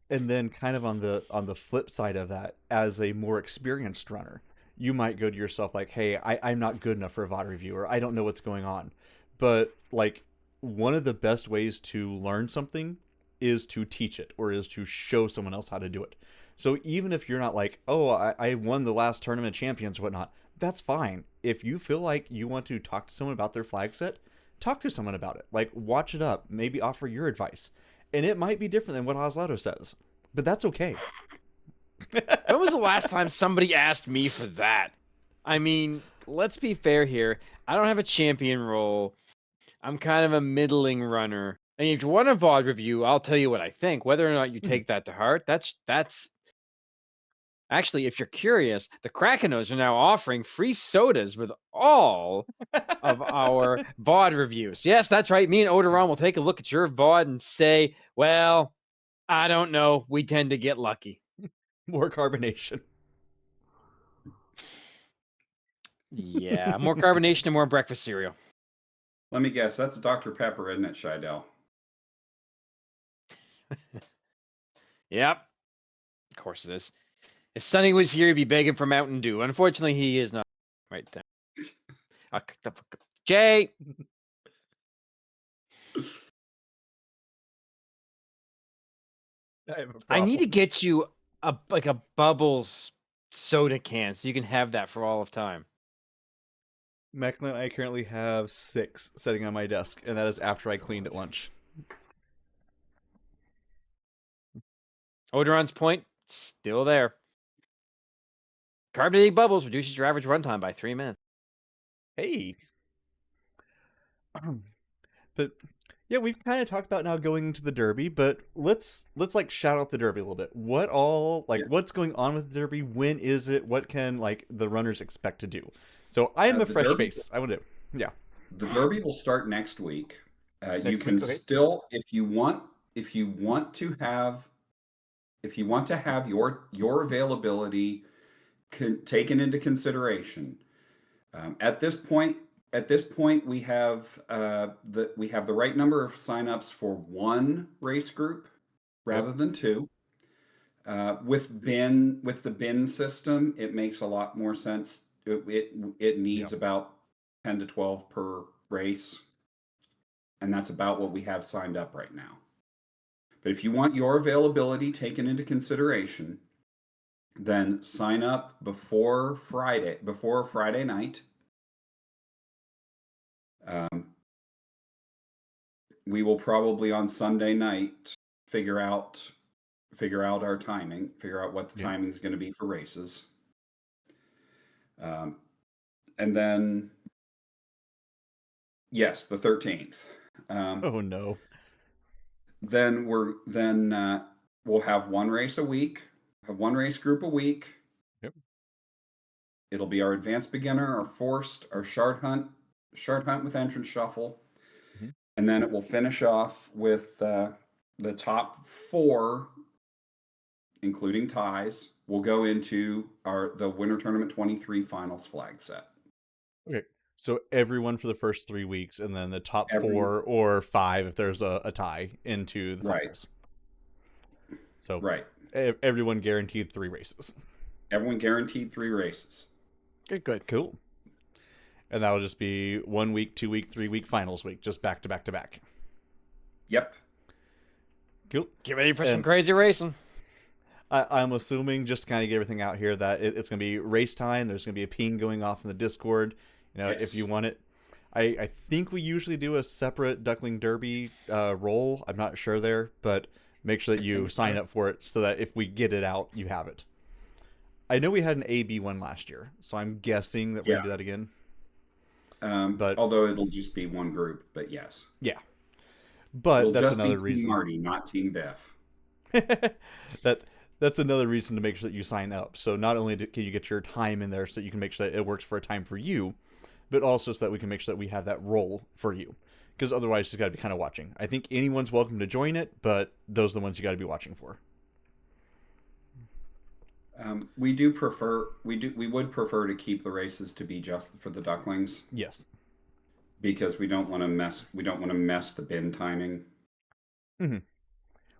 and then kind of on the flip side of that, as a more experienced runner, you might go to yourself like, "Hey, I'm not good enough for a VOD review, or I don't know what's going on." But like one of the best ways to learn something is to teach it or is to show someone else how to do it. So even if you're not like, "Oh, I won the last tournament champions or whatnot," that's fine. If you feel like you want to talk to someone about their flag set, talk to someone about it. Like watch it up, maybe offer your advice. And it might be different than what Oslato says, but that's okay. When was the last time somebody asked me for that? I mean, let's be fair here. I don't have a champion role. I'm kind of a middling runner. And if you want a VOD review, I'll tell you what I think. Whether or not you Mhm. take that to heart, that's actually, if you're curious, the Krakenos are now offering free sodas with all of our VOD reviews. Yes, that's right. Me and Odoron will take a look at your VOD and say, well, I don't know. We tend to get lucky. More carbonation. Yeah, more carbonation and more breakfast cereal. Let me guess, that's Dr. Pepper, isn't it, Scheidel? Yep, of course it is. If Sonny was here, he'd be begging for Mountain Dew. Unfortunately, he is not right now. Jay, I have a I need to problem. get you a Bubbles soda can so you can have that for all of time. Macklin, I currently have 6 sitting on my desk, and that is after I cleaned at lunch. Oderon's point, still there. Carbonated bubbles reduces your average runtime by 3 minutes. Hey. But yeah, we've kind of talked about now going into the Derby, but let's like shout out the Derby a little bit. What all Yeah. what's going on with the Derby? When is it? What can like the runners expect to do? So I am a The fresh Derby, face. I want to yeah. the Derby will start next week. You Next can week, okay. still, if you want to have your availability taken into consideration. At this point, we have the right number of signups for one race group Yep. rather than 2. With the bin system, it makes a lot more sense. It Yeah. needs about 10 to 12 per race, and that's about what we have signed up right now. But if you want your availability taken into consideration, then sign up before Friday night. Um, we will probably on Sunday night figure out our timing, figure out what the Yeah. timing is going to be for races. And then, yes, the 13th. Oh no. Then we'll have one race a week, have one race group a week. Yep. It'll be our advanced beginner, our forced, our shard hunt with entrance shuffle, Mhm. and then it will finish off with the top 4, including ties. Will go into the Winter Tournament 23 finals flag set. Okay. So everyone for the first 3 weeks, and then the top Every 4 or 5 if there's a tie into the Right. finals. So Right. everyone guaranteed 3 races. Everyone guaranteed 3 races. Good. Cool. And that'll just be 1 week, 2 week, 3 week finals week, just back to back to back. Yep. Cool. Get ready for some And crazy racing. I'm assuming, just to kind of get everything out here, that it's going to be race time. There's going to be a ping going off in the Discord. You know, Yes. if you want it. I think we usually do a separate Duckling Derby roll. I'm not sure there, but make sure that you sign up for it so that if we get it out, you have it. I know we had an AB one last year, so I'm guessing that we're going to do that again. But although it'll just be one group, but yes. Yeah. But It'll that's just another be reason. Team Marty, not Team Biff. That's another reason to make sure that you sign up. So not only can you get your time in there so that you can make sure that it works for a time for you, but also so that we can make sure that we have that role for you. Because otherwise, you got to be kind of watching. I think anyone's welcome to join it, but those are the ones you got to be watching for. We would prefer to keep the races to be just for the ducklings. Yes. Because we don't want to mess the bin timing. Mm-hmm.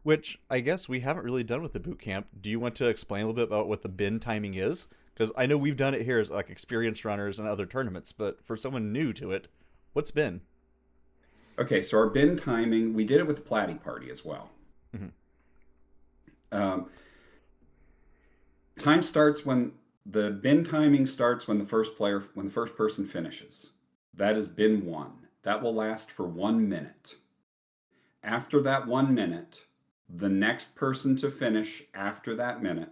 Which I guess we haven't really done with the boot camp. Do you want to explain a little bit about what the bin timing is? Because I know we've done it here as like experienced runners and other tournaments, but for someone new to it, what's bin? Okay, so our bin timing, we did it with the Platy Party as well. Mm-hmm. Time starts when the bin timing starts when the first person finishes. That is bin 1. That will last for 1 minute. After that 1 minute, the next person to finish after that minute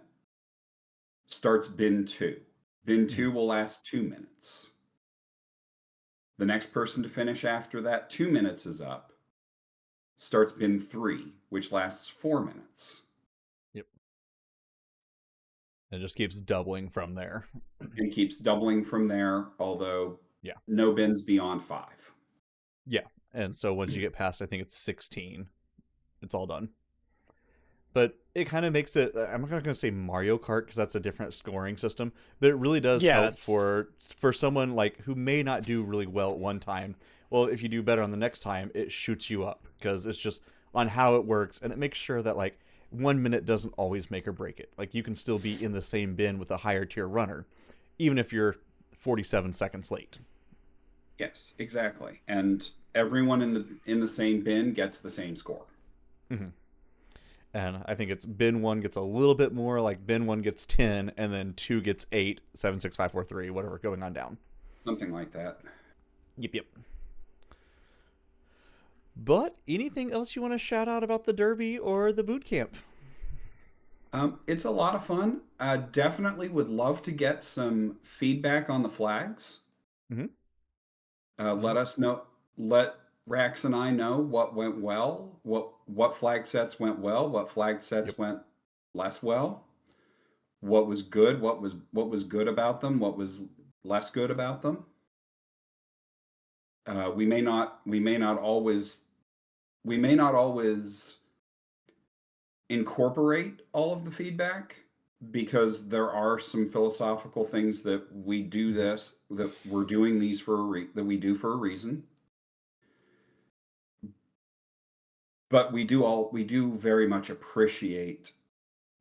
starts bin 2. Bin 2 will last 2 minutes. The next person to finish after that 2 minutes is up starts bin 3, which lasts 4 minutes. Yep. It just keeps doubling from there. And keeps doubling from there, although no bins beyond 5. Yeah. And so once you get past, I think it's 16, it's all done. But it kind of makes it, I'm not going to say Mario Kart because that's a different scoring system, but it really does help for someone like who may not do really well at one time. Well, if you do better on the next time, it shoots you up because it's just on how it works, and it makes sure that like 1 minute doesn't always make or break it. Like you can still be in the same bin with a higher tier runner, even if you're 47 seconds late. Yes, exactly. And everyone in the same bin gets the same score. Mm-hmm. And I think it's bin 1 gets a little bit more, like bin 1 gets 10, and then 2 gets 8, 7, 6, 5, 4, 3, whatever, going on down. Something like that. Yep. But anything else you want to shout out about the Derby or the boot camp? It's a lot of fun. Definitely would love to get some feedback on the flags. Mm-hmm. Let us know. Let Rax and I know what went well, what flag sets went well, what flag Yep. sets went less well, what was good about them, what was less good about them. We may not always incorporate all of the feedback because there are some philosophical things that we do Mm-hmm. this that we're doing these that we do for a reason. But we do very much appreciate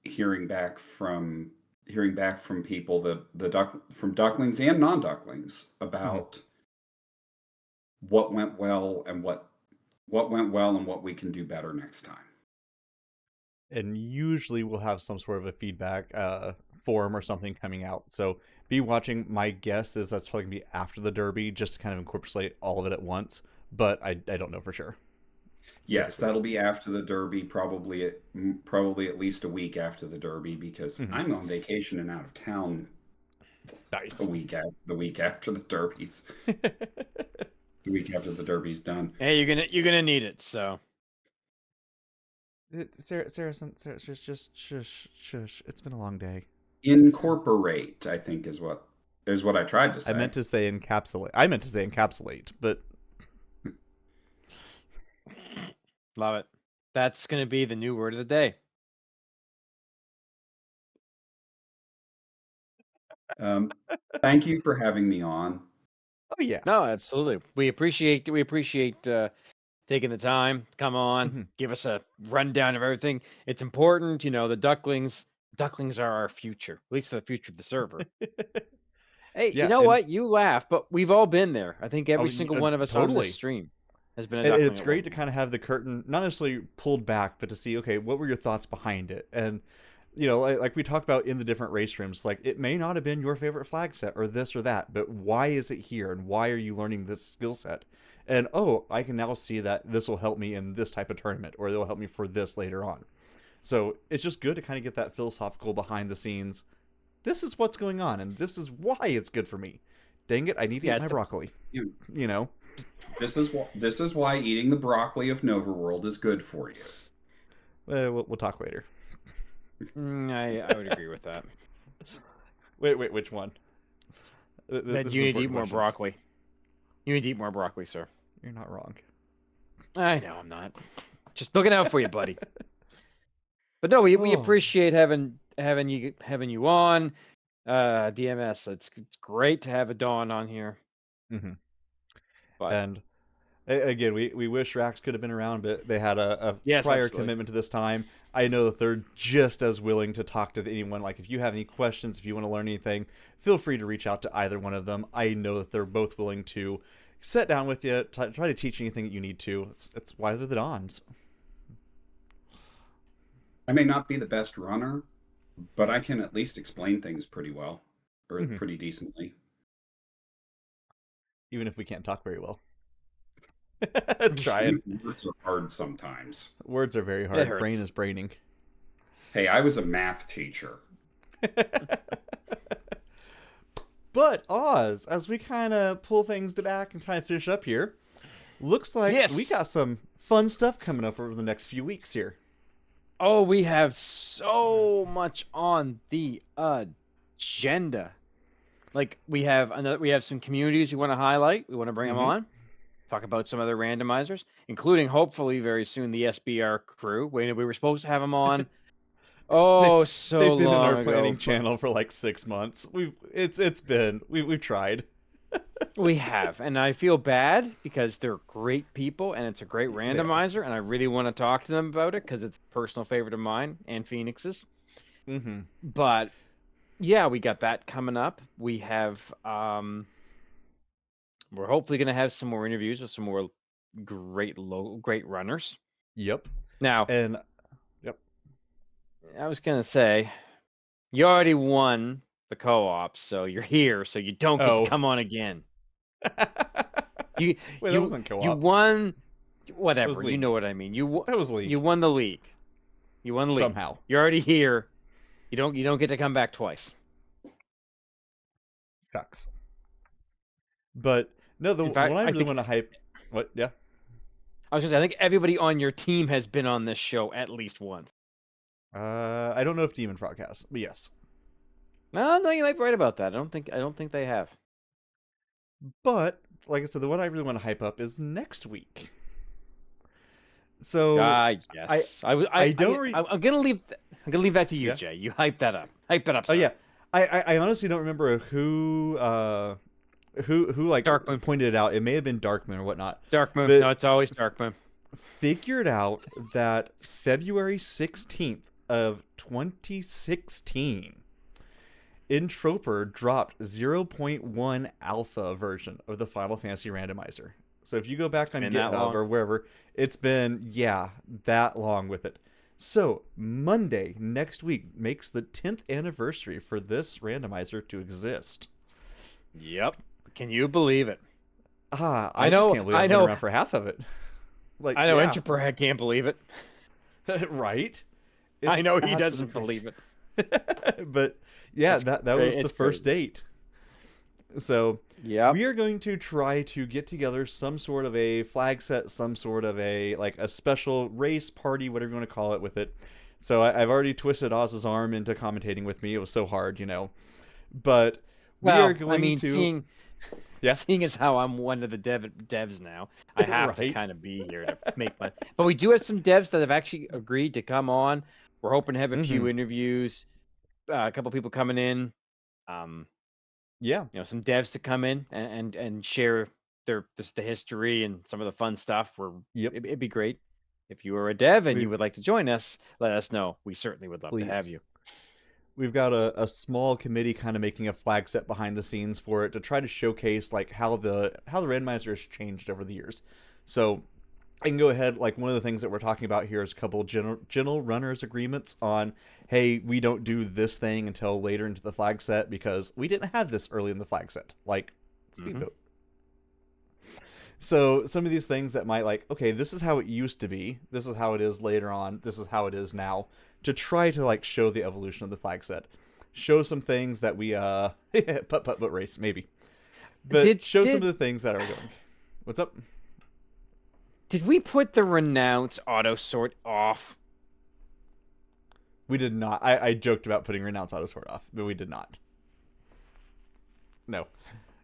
hearing back from people, from ducklings and non-ducklings, Mm-hmm. about what went well and what went well and what we can do better next time. And usually we'll have some sort of a feedback forum or something coming out. So be watching. My guess is that's probably gonna be after the Derby, just to kind of incorporate all of it at once. But I don't know for sure. Yes, Typically. that'll be after the Derby, probably at least a week after the Derby, because Mm-hmm. I'm on vacation and out of town Nice. the week after the week after the Derby's done. Hey, you're gonna need it. So Sarah, just shush. It's been a long day. Incorporate, I think, is what I tried to I say. meant to say encapsulate. I meant to say encapsulate, but love it. That's gonna be the new word of the day. Um, Thank you for having me on. oh yeah. No, absolutely. We appreciate taking the time to come on, Mm-hmm. give us a rundown of everything. It's important, the ducklings are our future, at least for the future of the server. Hey, you Yeah, know and what? You laugh, but we've all been there. I think every single one of us on this totally. stream has been a And duckling it's at one great to point. kind of have the curtain not necessarily pulled back, but to see, okay, what were your thoughts behind it? And like we talked about in the different race rooms, like it may not have been your favorite flag set or this or that, but why is it here and why are you learning this skill set? And oh, I can now see that this will help me in this type of tournament, or it'll help me for this later on. So it's just good to kind of get that philosophical behind the scenes. This is what's going on, and this is why it's good for me. Dang it, I need to Yeah, eat it's my the broccoli. You You know, This is why eating the broccoli of Noverworld is good for you. we'll talk later. I would agree with that. Wait, which one? That This is you need to eat important more questions. broccoli. You need to eat more broccoli, sir. You're not wrong. I know I'm not. Just looking out for you, buddy. But no, we Oh. appreciate having you on. DMS. It's great to have a Dawn on here. Mm-hmm. But And again, we wish Rax could have been around, but they had a yes, prior absolutely. commitment to this time. I know that they're just as willing to talk to anyone. Like, if you have any questions, if you want to learn anything, feel free to reach out to either one of them. I know that they're both willing to sit down with you, try to teach anything that you need to. It's why they're the Dons. I may not be the best runner, but I can at least explain things pretty well, or Mm-hmm. pretty decently. Even if we can't talk very well. Trying. Words are hard sometimes. Words are very It hard. Brain hurts. is braining. Hey, I was a math teacher. But Oz, as we kind of pull things back and kind of finish up here, looks like we Yes. got some fun stuff coming up over the next few weeks here. Oh, we have so much on the agenda. Like we have some communities we want to highlight. We want to bring them Mm-hmm. on. Talk about some other randomizers, including hopefully very soon the SBR crew. We were supposed to have them on They so they've been in our long ago, planning but channel for like 6 months. We've tried. we have, and I feel bad because they're great people and it's a great They are. randomizer, and I really want to talk to them about it because it's a personal favorite of mine and Phoenix's. Mm-hmm. But yeah, we got that coming up. We're hopefully going to have some more interviews with some more great runners. Yep. Now, And yep. I was going to say, you already won the co-op, so you're here, so you don't get to Oh, come on again. You Wait, that you wasn't you co-op. won. That was Whatever. You know league. what I mean. That was You league. won the league. You won the league. Somehow. You're already here. You don't get to come back twice. Shucks. But no, the In one fact, I I really think want to hype. What? Yeah. I was gonna say, I think everybody on your team has been on this show at least once. I don't know if Demon Frog has, but yes. No, no, you might be right about that. I don't think they have. But like I said, the one I really want to hype up is next week. So Ah, I yes. I was. I don't I'm gonna leave. I'm gonna leave that to you, yeah. Jay. You hype that up. Hype it up, Oh sir. yeah. I honestly don't remember who like Darkmoon. pointed it out. It may have been Darkman or whatnot. Darkmoon. No, But it's always Darkmoon. figured out that February 16th of 2016, Introper dropped 0.1 alpha version of the Final Fantasy randomizer. So if you go back on Been that GitHub long? or wherever, it's been, yeah, that long with it. So Monday next week makes the 10th anniversary for this randomizer to exist. Yep. Can you believe it? I just can't believe I've been around for half of it. Like, I know. yeah, Enterprise can't believe it. right? I know he absolutely doesn't crazy. believe it. But yeah, It's that was the it's first crazy. date. So Yep. we are going to try to get together some sort of a flag set, some sort of a like a special race party, whatever you want to call it, with it. So I've already twisted Oz's arm into commentating with me. It was so hard, But we are Well, I going mean, to, seeing yeah, seeing as how I'm one of the devs now, I have to right. kind of be here to make my. But we do have some devs that have actually agreed to come on. We're hoping to have a Mm-hmm. few interviews, a couple people coming in, um, Yeah, some devs to come in and share the history and some of the fun stuff. yep. It'd be great if you are a dev and you We've would like to join us. Let us know. We certainly would love to have please. you. We've got a small committee kind of making a flag set behind the scenes for it to try to showcase like how the randomizer has changed over the years. So I can go ahead, like one of the things that we're talking about here is a couple general runners agreements on, hey, we don't do this thing until later into the flag set because we didn't have this early in the flag set, like Hmm. speedboat. So some of these things that might like, okay, this is how it used to be, this is how it is later on, this is how it is now, to try to like show the evolution of the flag set, show some things that we putt race maybe, but Did show some of did the things that are going. What's up? did we put the renounce auto sort off? We did not. I joked about putting renounce auto sort off, but we did not. No,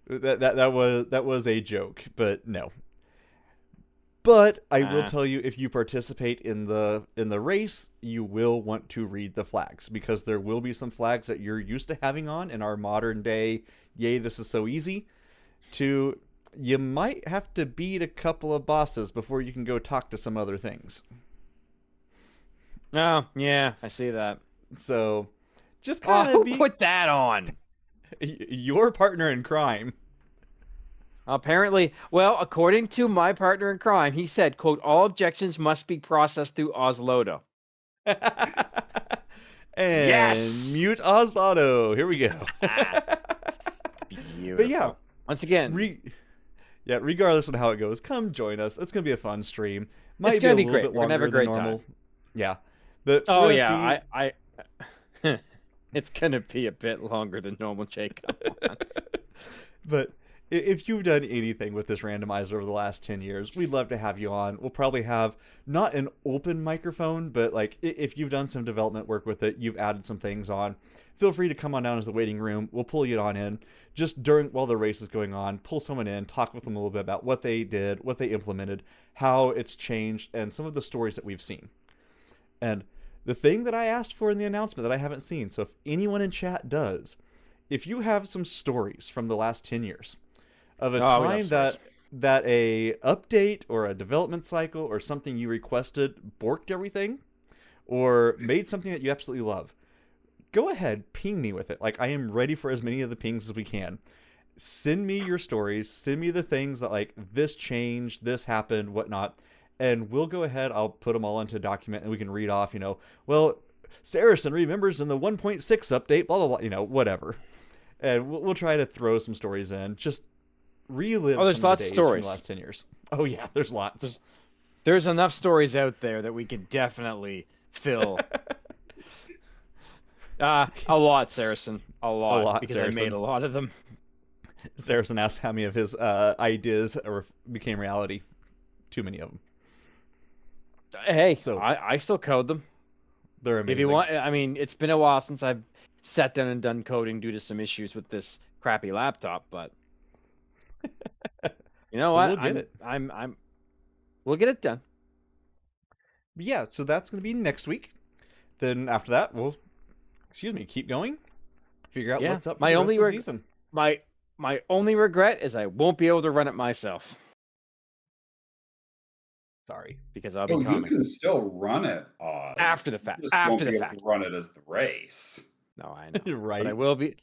that was a joke, but no. But I will Ah. tell you, if you participate in the race, you will want to read the flags because there will be some flags that you're used to having on in our modern day. Yay, this is so easy. To you might have to beat a couple of bosses before you can go talk to some other things. Oh, yeah, I see that. So just Oh, kind who of be put that on? your partner in crime. Apparently, well, according to my partner in crime, he said, quote, all objections must be processed through Oslodo. And Yes! mute Oslaudo. Here we go. Ah, But yeah, beautiful. Once again, re- yeah. Regardless of how it goes, come join us. It's gonna be a fun stream. it's Might be going a to be little great. bit We're going to have a longer than great normal. time. Yeah, but we're Oh, gonna yeah, see. it's going to be a bit longer than normal, Jake. Come on. But if you've done anything with this randomizer over the last 10 years, we'd love to have you on. We'll probably have not an open microphone, but like if you've done some development work with it, you've added some things on, feel free to come on down to the waiting room. We'll pull you on in just while the race is going on, pull someone in, talk with them a little bit about what they did, what they implemented, how it's changed, and some of the stories that we've seen. And the thing that I asked for in the announcement that I haven't seen, so if anyone in chat does, if you have some stories from the last 10 years of a Oh, we love time stories. that a update or a development cycle or something you requested borked everything or made something that you absolutely love, go ahead, ping me with it. Like, I am ready for as many of the pings as we can. Send me your stories, send me the things that like this changed, this happened, whatnot, and we'll go ahead, I'll put them all into a document and we can read off, well, Saracen remembers in the 1.6 update, blah blah blah, whatever. And we'll try to throw some stories in, just relive Oh, some there's of the lots of days from the stories. last 10 years. Oh yeah, there's lots. There's enough stories out there that we can definitely fill. A lot, Saracen. A A lot, lot, because I made Saracen. a lot of them. Saracen asked how many of his ideas became reality. Too many of them. Hey, So I still code them. they're If you amazing. want, I mean, it's been a while since I've sat down and done coding due to some issues with this crappy laptop, but you know But what? we'll get it. We'll get it done. But yeah, so that's going to be next week. Then after that, we'll, keep going. Figure out Yeah. what's up for My the rest only of the season. my only regret is I won't be able to run it myself Sorry. because I'll be Oh, you coming can still run it, after Oz. the You fact. just After won't the be able to fact. run it as the race. No, I know, but I Right. will be.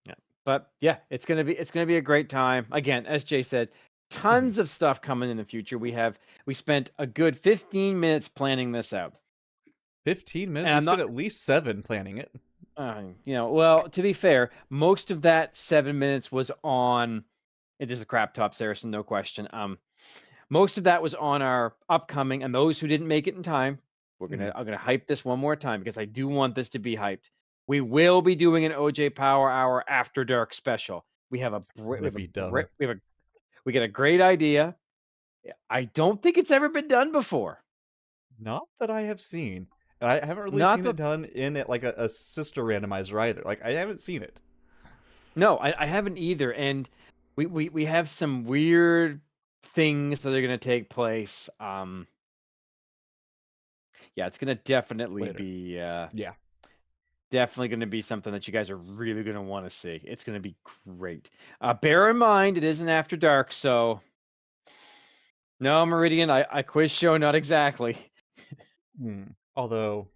Yeah. But yeah, it's gonna be a great time. Again, as Jay said, tons of stuff coming in the future. We spent a good 15 minutes planning this out. 15 minutes? And We I'm spent not at least 7 planning it. well, to be fair, most of that 7 minutes was on it is a crap top, Saracen, no question. Most of that was on our upcoming, and those who didn't make it in time, I'm gonna hype this one more time because I do want this to be hyped. We will be doing an OJ Power Hour After Dark special. We have a It's br- we gonna have a be br- dumb. we get a great idea. I don't think it's ever been done before. Not that I have seen. And I haven't really Not seen the it done in it like a sister randomizer either. Like I haven't seen it. No, I haven't either, and we have some weird things that are gonna take place. Yeah, it's gonna definitely Later. be Yeah. definitely gonna be something that you guys are really gonna want to see. It's gonna be great. Bear in mind, it isn't after dark, so no, Meridian, I quiz show, not exactly. Although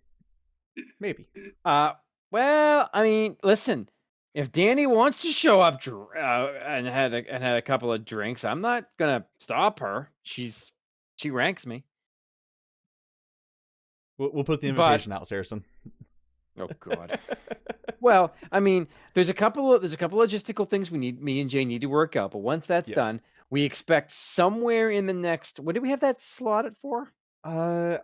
maybe. Uh, well, I mean, listen, if Danny wants to show up and had a couple of drinks, I'm not gonna stop her. She ranks me. We'll put the But invitation out, Saracen. oh god. Well, I mean, there's a couple logistical things me and Jay need to work out, but once that's Yes. done, we expect somewhere in the next what do we have that slotted for? I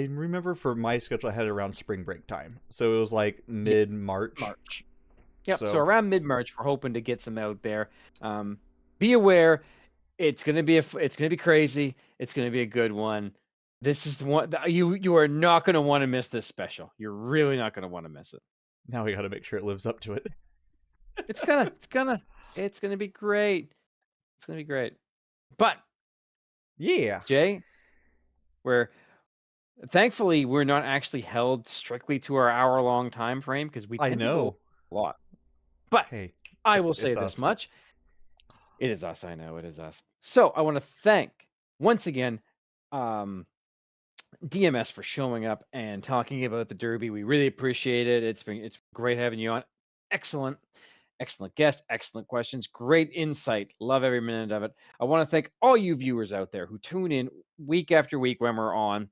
remember for my schedule I had it around spring break time. So it was like Yeah, mid-March. March. Yep. So So around mid-March, we're hoping to get some out there. Be aware, it's gonna be crazy. It's gonna be a good one. This is the one you are not gonna want to miss this special. You're really not gonna want to miss it. now we got to make sure it lives up to it. It's gonna be great. It's gonna be great. But Yeah. Jay, we're thankfully we're not actually held strictly to our hour-long time frame because we I tend to go know. a lot. But Hey, I will say it's this us. much. It is us, I know it is us. So I want to thank once again um, DMS for showing up and talking about the Derby. We really appreciate it. It's great having you on. Excellent, excellent guest, excellent questions, great insight. Love every minute of it. I want to thank all you viewers out there who tune in week after week when we're on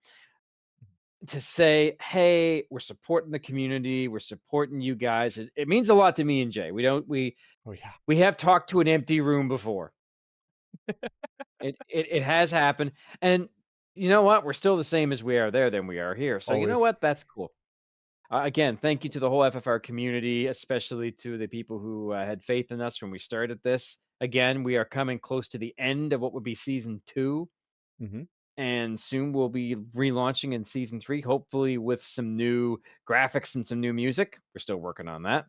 to say, hey, we're supporting the community, we're supporting you guys. It means a lot to me and Jay. Oh yeah. We have talked to an empty room before. It has happened, and you know what? We're still the same as we are there than we are here. So you know Always. what? That's cool. Again, thank you to the whole FFR community, especially to the people who had faith in us when we started this. Again, we are coming close to the end of what would be season 2, Mhm. and soon we'll be relaunching in season 3, hopefully with some new graphics and some new music. We're still working on that.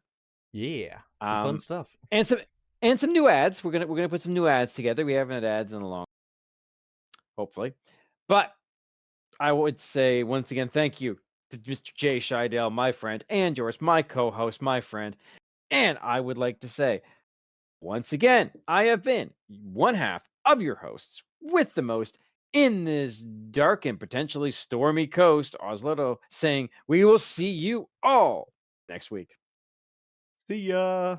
Yeah. Some fun Um, stuff. and some new ads. We're gonna put some new ads together. We haven't had ads in a long, hopefully, but I would say once again, thank you to Mr. Jay Scheidel, my friend, and yours, my co-host, my friend. And I would like to say, once again, I have been one half of your hosts with the most in this dark and potentially stormy coast, Oslo, saying we will see you all next week. See ya.